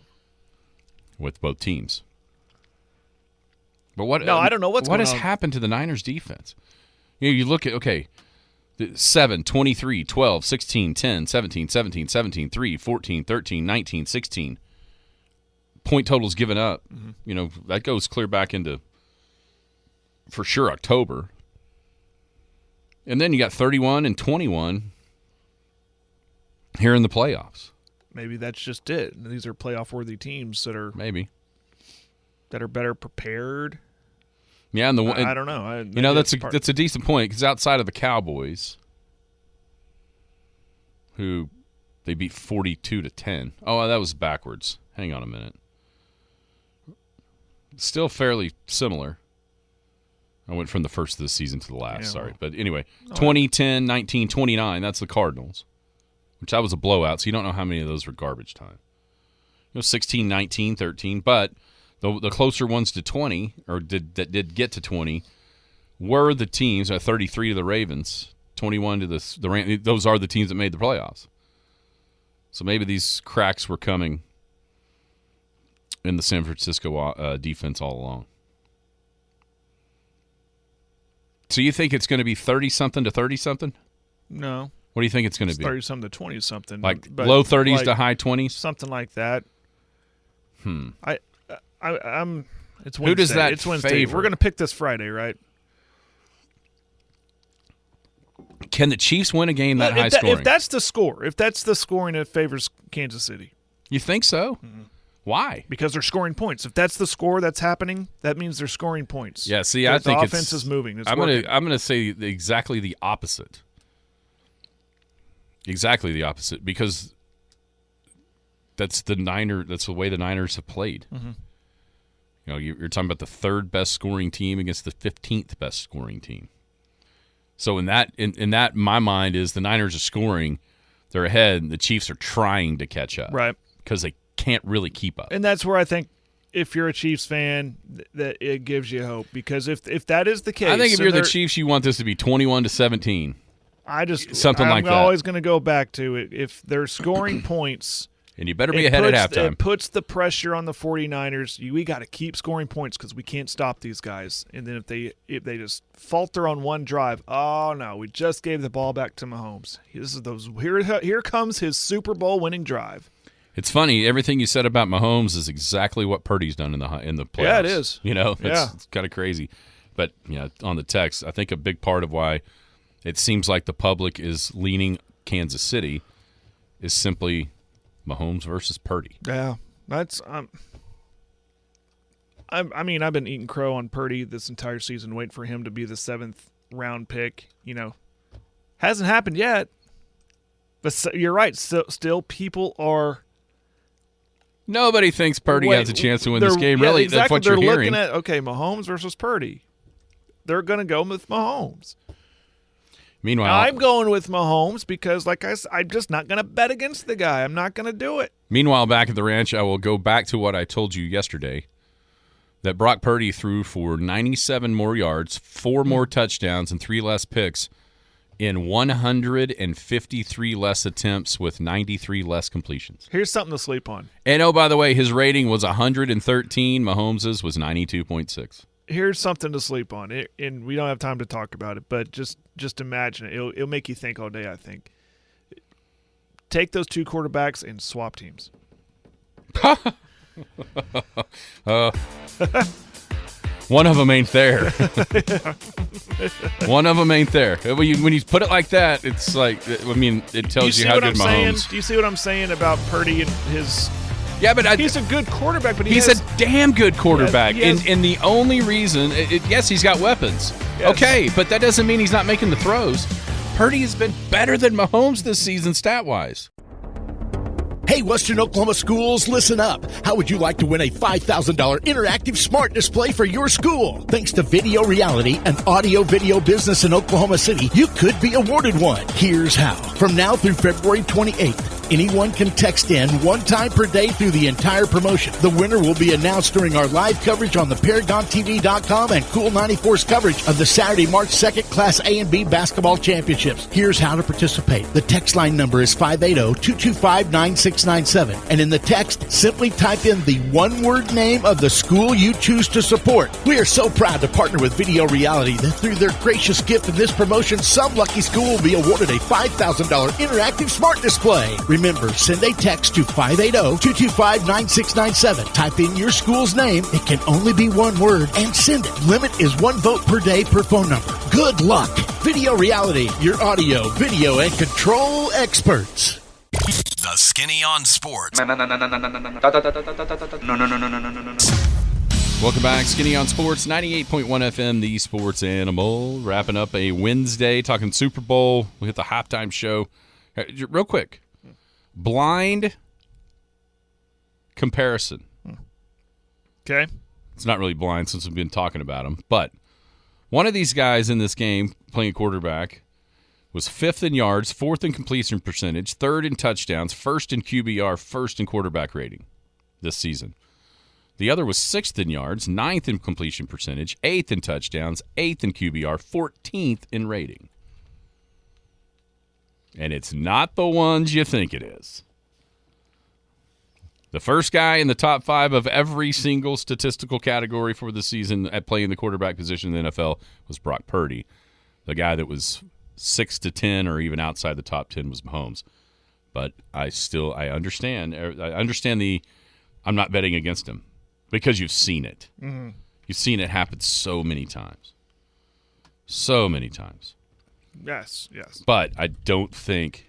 with both teams. But I don't know what has happened to the Niners defense. You look at 7, 23, 12, 16, 10, 17, 17, 17, 3, 14, 13, 19, 16. Point totals given up. Mm-hmm. You know, that goes clear back into, for sure, October. And then you got 31 and 21 here in the playoffs. Maybe that's just it. These are playoff-worthy teams that are better prepared. Yeah, and I don't know. That's a decent point because outside of the Cowboys, who they beat 42-10. Oh, that was backwards. Hang on a minute. Still fairly similar. I went from the first of the season to the last. Sorry, but anyway, 20-10, 19-29. That's the Cardinals, which that was a blowout. So you don't know how many of those were garbage time. 16, 19, 13, but. The closer ones to 20, or that did get to 20, were the teams, 33 to the Ravens, 21 to the Rams. Those are the teams that made the playoffs. So maybe these cracks were coming in the San Francisco defense all along. So you think it's going to be 30-something to 30-something? No. What do you think it's going to be? 30-something to 20-something. Like But low 30s to like high 20s? Something like that. I'm. It's Wednesday. Who does that It's Wednesday. favor? We're going to pick this Friday, right? Can the Chiefs win a game that high scoring? If that's the score, if that's the scoring that favors Kansas City. You think so? Mm-hmm. Why? Because they're scoring points. If that's the score that's happening, that means they're scoring points. Yeah, see, I think the offense is moving. I'm gonna say exactly the opposite. Exactly the opposite, because that's the way the Niners have played. Mm-hmm. You know, you're talking about the third best scoring team against the 15th best scoring team. So in that my mind is the Niners are scoring, they're ahead, and the Chiefs are trying to catch up, right? Because they can't really keep up. And that's where I think if you're a Chiefs fan, that it gives you hope, because if that is the case, I think if you're the Chiefs, you want this to be 21-17. I'm always going to go back to it. If they're scoring points, and you better be ahead at halftime. It puts the pressure on the 49ers. We got to keep scoring points because we can't stop these guys. And then if they just falter on one drive, oh no, we just gave the ball back to Mahomes. Here comes his Super Bowl winning drive. It's funny. Everything you said about Mahomes is exactly what Purdy's done in the playoffs. Yeah, it is. You know, it's kind of crazy. But on the text, I think a big part of why it seems like the public is leaning Kansas City is simply Mahomes versus Purdy. Yeah, that's I mean, I've been eating crow on Purdy this entire season, waiting for him to be the 7th round pick. Hasn't happened yet. But you're right. Still, people are. Nobody thinks Purdy has a chance to win this game. Really, exactly. That's what you're hearing. They're looking at Mahomes versus Purdy. They're going to go with Mahomes. Meanwhile, I'm going with Mahomes because, like I said, I'm just not going to bet against the guy. I'm not going to do it. Meanwhile, back at the ranch, I will go back to what I told you yesterday, that Brock Purdy threw for 97 more yards, 4 more touchdowns, and 3 less picks in 153 less attempts with 93 less completions. Here's something to sleep on. And, oh, by the way, his rating was 113. Mahomes's was 92.6. Here's something to sleep on, and we don't have time to talk about it, but just imagine it. It'll make you think all day, I think. Take those 2 quarterbacks and swap teams. One of them ain't there. One of them ain't there. When you put it like that, it's like, I mean, it tells you how good Mahomes is. Do you see what I'm saying about Purdy and his... Yeah, but he's a good quarterback, but he's a damn good quarterback. And the only reason, yes, he's got weapons. Yes. Okay, but that doesn't mean he's not making the throws. Purdy has been better than Mahomes this season stat-wise. Hey, Western Oklahoma schools, listen up. How would you like to win a $5,000 interactive smart display for your school? Thanks to Video Reality, an audio-video business in Oklahoma City, you could be awarded one. Here's how. From now through February 28th, anyone can text in 1 time per day through the entire promotion. The winner will be announced during our live coverage on the ParagonTV.com and Cool 94's coverage of the Saturday, March 2nd Class A and B basketball championships. Here's how to participate. The text line number is 580-225-9697. And in the text, simply type in the one-word name of the school you choose to support. We are so proud to partner with Video Reality that through their gracious gift in this promotion, some lucky school will be awarded a $5,000 interactive smart display. Remember, send a text to 580-225-9697. Type in your school's name. It can only be one word, and send it. Limit is 1 vote per day per phone number. Good luck. Video Reality, your audio, video, and control experts. The Skinny on Sports. No. Welcome back, Skinny on Sports, 98.1 FM, the Sports Animal. Wrapping up a Wednesday, talking Super Bowl. We hit the halftime show. Real quick. Blind comparison. Okay. It's not really blind since we've been talking about him, but one of these guys in this game playing quarterback was 5th in yards, 4th in completion percentage, 3rd in touchdowns, 1st in QBR, 1st in quarterback rating this season. The other was 6th in yards, 9th in completion percentage, 8th in touchdowns, 8th in QBR, 14th in rating. And it's not the ones you think it is. The first guy in the top 5 of every single statistical category for the season at playing the quarterback position in the NFL was Brock Purdy, the guy that was 6 to 10 or even outside the top 10 was Mahomes. But I understand. I understand I'm not betting against him because you've seen it. Mm-hmm. You've seen it happen so many times. So many times. Yes. But I don't think.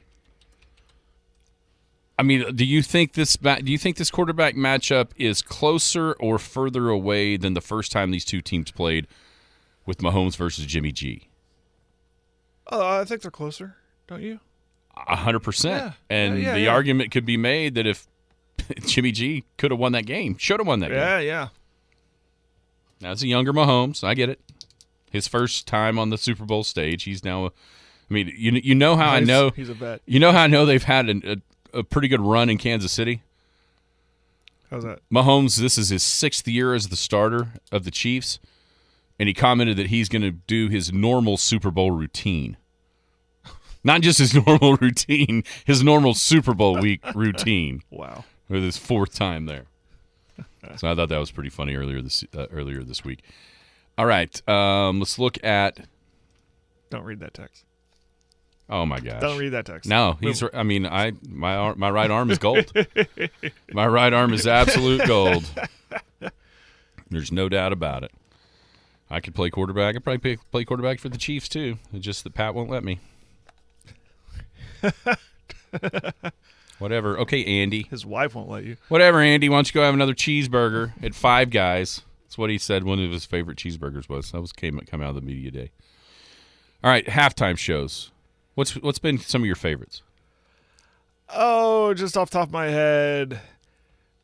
I mean, do you think this quarterback matchup is closer or further away than the first time these two teams played with Mahomes versus Jimmy G? I think they're closer, don't you? 100%. And the argument could be made that if Jimmy G could have won that game, should have won that game. Yeah. Now, it's a younger Mahomes. I get it. His first time on the Super Bowl stage. He's now, I mean, you know how I know. He's a vet. You know how I know they've had a pretty good run in Kansas City? How's that? Mahomes, this is his 6th year as the starter of the Chiefs, and he commented that he's going to do his normal Super Bowl routine. Not just his normal routine, his normal Super Bowl week routine. Wow. With his 4th time there. So I thought that was pretty funny earlier this week. All right, let's look at. Don't read that text. Oh my gosh! Don't read that text. No, I mean, my right arm is gold. My right arm is absolute gold. There's no doubt about it. I could play quarterback. I could probably play quarterback for the Chiefs too. It's just that Pat won't let me. Whatever. Okay, Andy. His wife won't let you. Whatever, Andy. Why don't you go have another cheeseburger at Five Guys? That's what he said one of his favorite cheeseburgers was. That was come out of the media day. All right, halftime shows. What's been some of your favorites? Oh, just off the top of my head,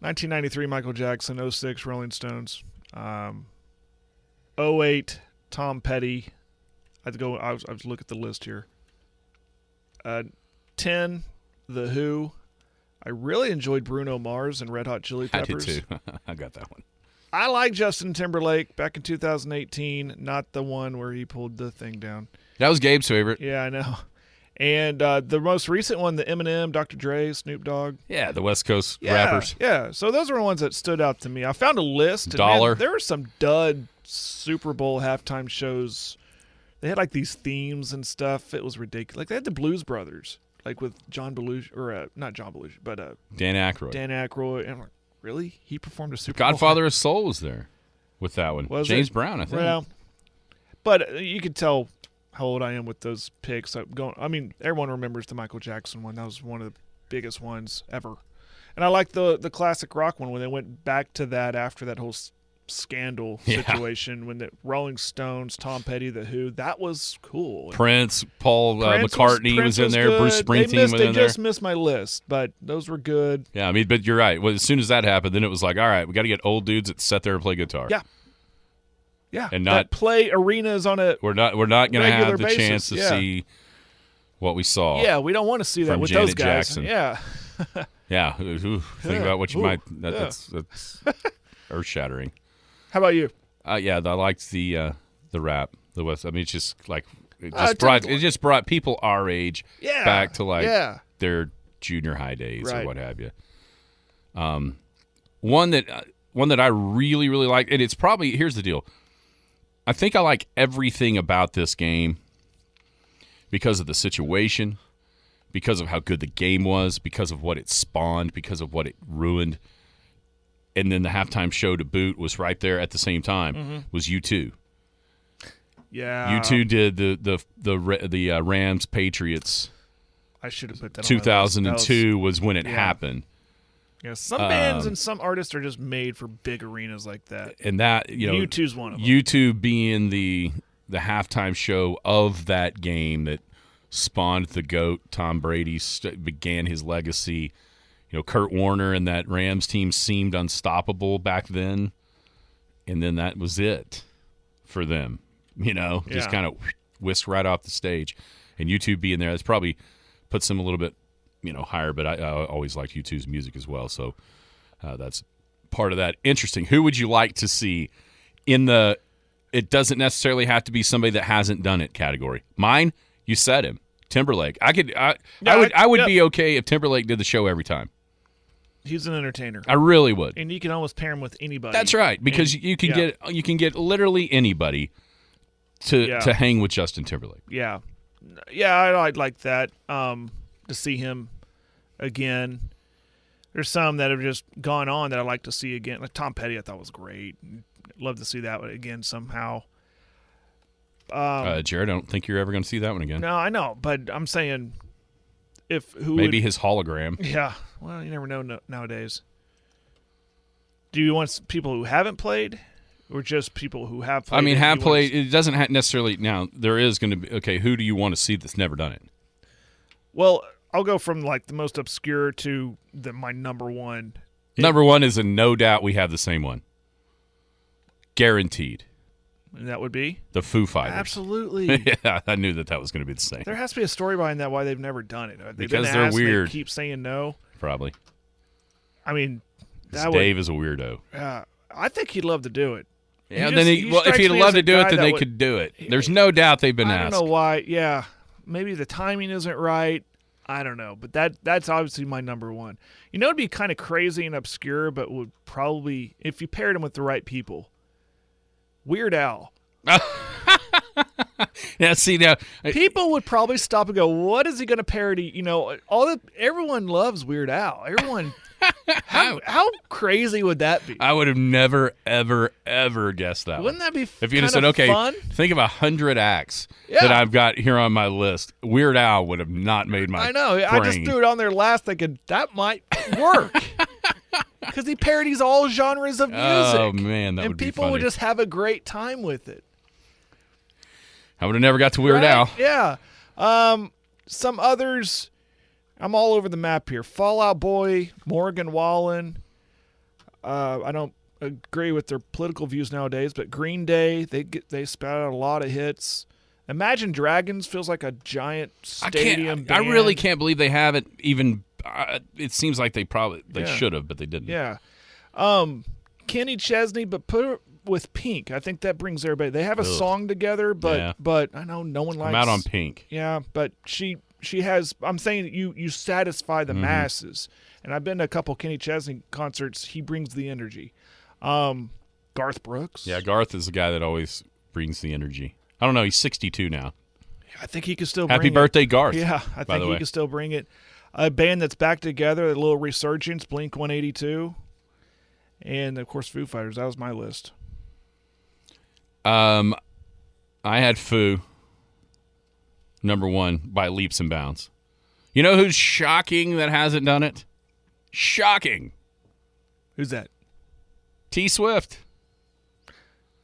1993 Michael Jackson, 06 Rolling Stones, 08 Tom Petty. I was look at the list here. 10 The Who. I really enjoyed Bruno Mars and Red Hot Chili Peppers. I did too. I got that one. I like Justin Timberlake back in 2018, not the one where he pulled the thing down. That was Gabe's favorite. Yeah, I know. And the most recent one, the Eminem, Dr. Dre, Snoop Dogg. Yeah, the West Coast rappers. Yeah, so those were the ones that stood out to me. I found a list. And Dollar. Man, there were some dud Super Bowl halftime shows. They had like these themes and stuff. It was ridiculous. Like they had the Blues Brothers, like with John Belushi, or not John Belushi, but Dan Aykroyd. Dan Aykroyd. And I'm like, really? He performed a Super Bowl? Godfather of Soul was there with that one. Was James it? Brown, I think. Well, but you could tell how old I am with those picks. I mean, everyone remembers the Michael Jackson one. That was one of the biggest ones ever. And I like the classic rock one when they went back to that after that whole scandal situation when the Rolling Stones, Tom Petty, The Who, that was cool. Prince, McCartney was in there. Good. Bruce Springsteen was in there. They just missed my list, but those were good. Yeah, I mean, but you're right. Well, as soon as that happened, then it was like, all right, we got to get old dudes that sit there and play guitar. Yeah, and not play arenas on a. We're not going to have the basis. chance to see what we saw. Yeah, we don't want to see that with Janet those guys. Jackson. Yeah. Yeah. Think about what you might. That's earth shattering. How about you? Yeah, I liked the rap. The West. I mean, it's just like it just brought people our age back to like their junior high days or what have you. One that I really really like, and it's probably here's the deal. I think I like everything about this game because of the situation, because of how good the game was, because of what it spawned, because of what it ruined. And then the halftime show to boot was right there at the same time, was U2. Yeah. U2 did the Rams Patriots. I should have put that 2002 was when it happened. Yeah, some bands and some artists are just made for big arenas like that. And that, U2's one of them. U2 being the halftime show of that game that spawned the GOAT, Tom Brady, began his legacy. Kurt Warner and that Rams team seemed unstoppable back then, and then that was it for them. Just kind of whisked right off the stage. And U2 being there, that's probably puts them a little bit higher, but I always liked U2's music as well, so that's part of that. Interesting. Who would you like to see in the it doesn't necessarily have to be somebody that hasn't done it category? Mine, you said him, Timberlake. I would be okay if Timberlake did the show every time. He's an entertainer. I really would. And you can almost pair him with anybody. That's right, because you can get literally anybody to hang with Justin Timberlake. Yeah. Yeah, I'd like that to see him again. There's some that have just gone on that I'd like to see again. Like Tom Petty, I thought was great. Love to see that again somehow. Jared, I don't think you're ever going to see that one again. No, I know, but I'm saying maybe his hologram. Yeah, well, you never know nowadays. Do you want people who haven't played, or just people who have played? I mean, have played. It doesn't necessarily. Now there is going to be. Okay, who do you want to see that's never done it? Well, I'll go from like the most obscure to my number one. Number one is a no doubt. We have the same one. Guaranteed. And that would be? The Foo Fighters. Absolutely. Yeah, I knew that was going to be the same. There has to be a story behind that why they've never done it. Because they're weird. They keep saying no. Probably. I mean, Dave is a weirdo. I think he'd love to do it. Yeah, if he'd love to do it, then they could do it. There's no doubt they've been asked. I don't know why. Yeah, maybe the timing isn't right. I don't know, but that's obviously my number one. You know, it'd be kind of crazy and obscure, but would probably, if you paired him with the right people, Weird Al. Now, see, now people would probably stop and go, "What is he going to parody?" You know, everyone loves Weird Al. Everyone. How crazy would that be? I would have never, ever, ever guessed that. Wouldn't that be if you'd have said, "Okay, fun? Think of 100 acts that I've got here on my list." Weird Al would have not made my. I know. Brain. I just threw it on there last, thinking that might work because he parodies all genres of music. Oh man, that would be funny. And people would just have a great time with it. I would have never got to Weird Al. Yeah. Some others. I'm all over the map here. Fall Out Boy, Morgan Wallen. I don't agree with their political views nowadays, but Green Day, they spout out a lot of hits. Imagine Dragons feels like a giant stadium band. I really can't believe they haven't even. It seems like they should have, but they didn't. Yeah. Kenny Chesney, but put her with Pink. I think that brings everybody. They have a song together, but I know no one likes. I'm out on Pink. Yeah, but she has. I'm saying you satisfy the masses, and I've been to a couple Kenny Chesney concerts. He brings the energy. Garth Brooks. Yeah, Garth is the guy that always brings the energy. I don't know. He's 62 now. I think he can still. Happy birthday, Garth. Yeah, I think he can still bring it. A band that's back together, a little resurgence, Blink-182, and of course Foo Fighters. That was my list. I had Foo. Number one by leaps and bounds. You know who's shocking that hasn't done it? Shocking. Who's that? T Swift.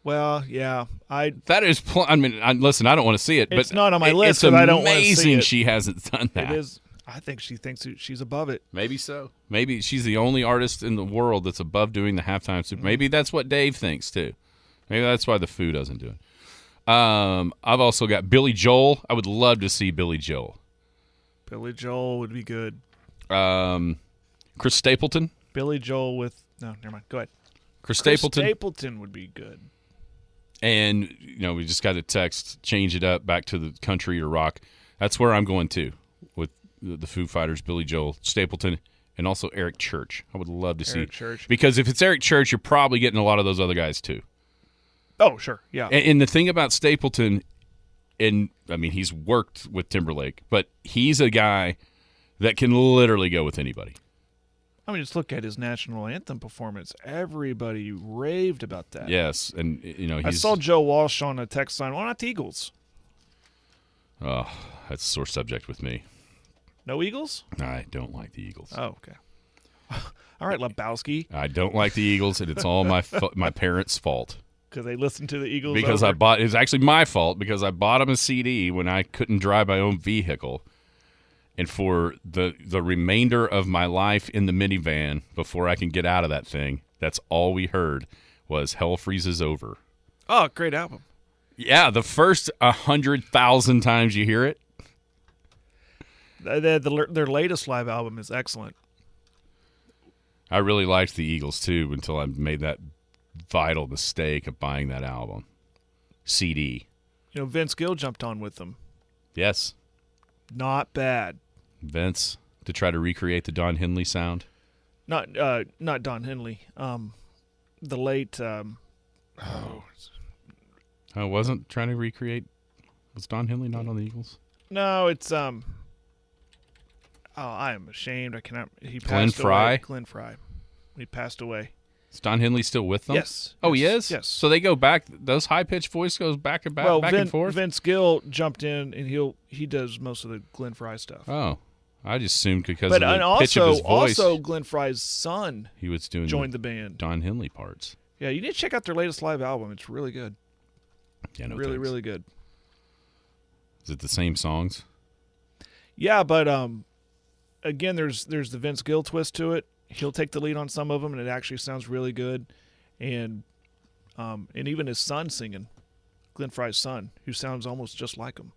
Well, yeah, that is. Listen, I don't want to see it, but it's not on my list. It's I don't want to see amazing it. she hasn't done that. It is. I think she thinks she's above it. Maybe so. Maybe she's the only artist in the world that's above doing the halftime super. Maybe that's what Dave thinks too. Maybe that's why the Foo doesn't do it. I've also got Billy Joel. I would love to see Billy Joel. Billy Joel would be good. Chris Stapleton. Billy Joel with no, never mind. Go ahead. Chris Stapleton. Stapleton would be good. And we just got a text, change it up back to the country or rock. That's where I'm going to with the Foo Fighters, Billy Joel, Stapleton, and also Eric Church. I would love to see Church. Because if it's Eric Church, you're probably getting a lot of those other guys too. Oh, sure, yeah. And the thing about Stapleton, he's worked with Timberlake, but he's a guy that can literally go with anybody. I mean, just look at his national anthem performance. Everybody raved about that. Yes, and I saw Joe Walsh on a text line. Why not the Eagles? Oh, that's a sore subject with me. No Eagles? I don't like the Eagles. Oh, okay. All right, Lebowski. I don't like the Eagles, and it's all my parents' fault. Because they listened to the Eagles. Because it was actually my fault because I bought them a CD when I couldn't drive my own vehicle. And for the remainder of my life in the minivan, before I can get out of that thing, that's all we heard was Hell Freezes Over. Oh, great album. Yeah, the first 100,000 times you hear it. Their latest live album is excellent. I really liked the Eagles, too, until I made that vital mistake of buying that album. CD. Vince Gill jumped on with them. Yes. Not bad. Vince, to try to recreate the Don Henley sound? Not Don Henley. The late... I wasn't trying to recreate... Was Don Henley not on the Eagles? No, it's Oh, I am ashamed. I cannot. He passed Glenn Fry? away. Glenn Fry. He passed away. Is Don Henley still with them? Yes. Oh, Yes. he is? Yes. So they go back. Those high-pitched voice goes back and back, Well, back and forth? Vince Gill jumped in, and he does most of the Glenn Fry stuff. Oh. I just assumed because But of the and pitch of his voice. also Glenn Fry's son he was doing joined the band. Don Henley parts. Yeah, you need to check out their latest live album. It's really good. Yeah, no really, thanks. really good. Is it the same songs? Yeah, but again, there's the Vince Gill twist to it. He'll take the lead on some of them, and it actually sounds really good. And even his son singing, Glenn Fry's son, who sounds almost just like him.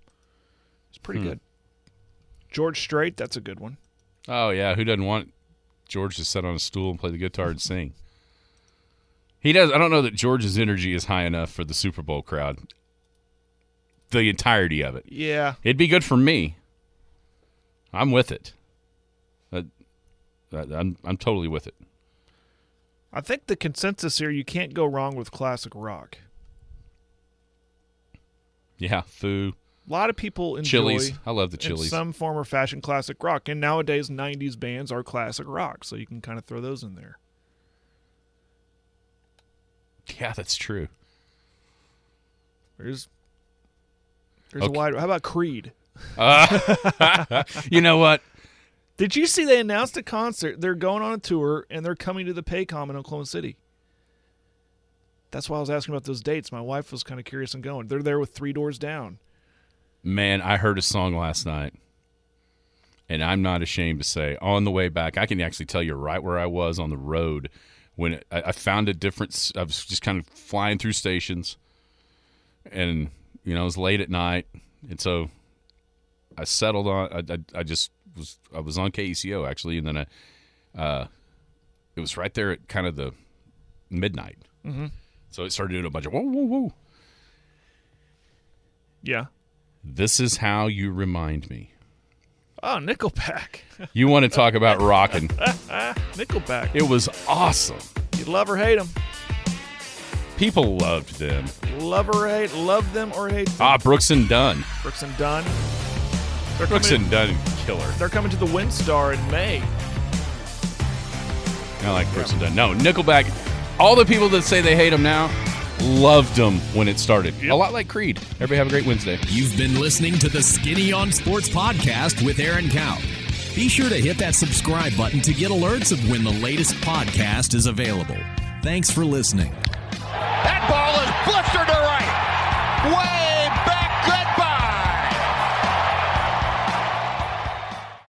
It's pretty good. George Strait, that's a good one. Oh, yeah. Who doesn't want George to sit on a stool and play the guitar and sing? He does. I don't know that George's energy is high enough for the Super Bowl crowd. The entirety of it. Yeah. It'd be good for me. I'm with it. I'm totally with it. I think the consensus here, you can't go wrong with classic rock. Yeah, Foo. A lot of people enjoy Chili's. I love the in Chili's. some form or fashion classic rock. And nowadays, 90s bands are classic rock, so you can kind of throw those in there. Yeah, that's true. There's a wide. How about Creed? You know what? Did you see they announced a concert? They're going on a tour, and they're coming to the Paycom in Oklahoma City. That's why I was asking about those dates. My wife was kind of curious and going. They're there with Three Doors Down. Man, I heard a song last night, and I'm not ashamed to say, on the way back, I can actually tell you right where I was on the road when I found a difference. I was just kind of flying through stations, and, it was late at night, and so I settled on, I was on KECO, actually, and then it was right there at kind of the midnight. Mm-hmm. So it started doing a bunch of whoa, whoa, whoa. Yeah. This is how you remind me. Oh, Nickelback. You want to talk about rocking. Nickelback. It was awesome. You love or hate them. People loved them. Love them or hate them. Brooks and Dunn. Brooks and Dunn. Brooks and Dunn, killer. They're coming to the Windstar in May. I like Brooks and Dunn. No, Nickelback, all the people that say they hate them now, loved them when it started. Yep. A lot like Creed. Everybody have a great Wednesday. You've been listening to the Skinny on Sports podcast with Aaron Cow. Be sure to hit that subscribe button to get alerts of when the latest podcast is available. Thanks for listening. That ball is blistered to right. Way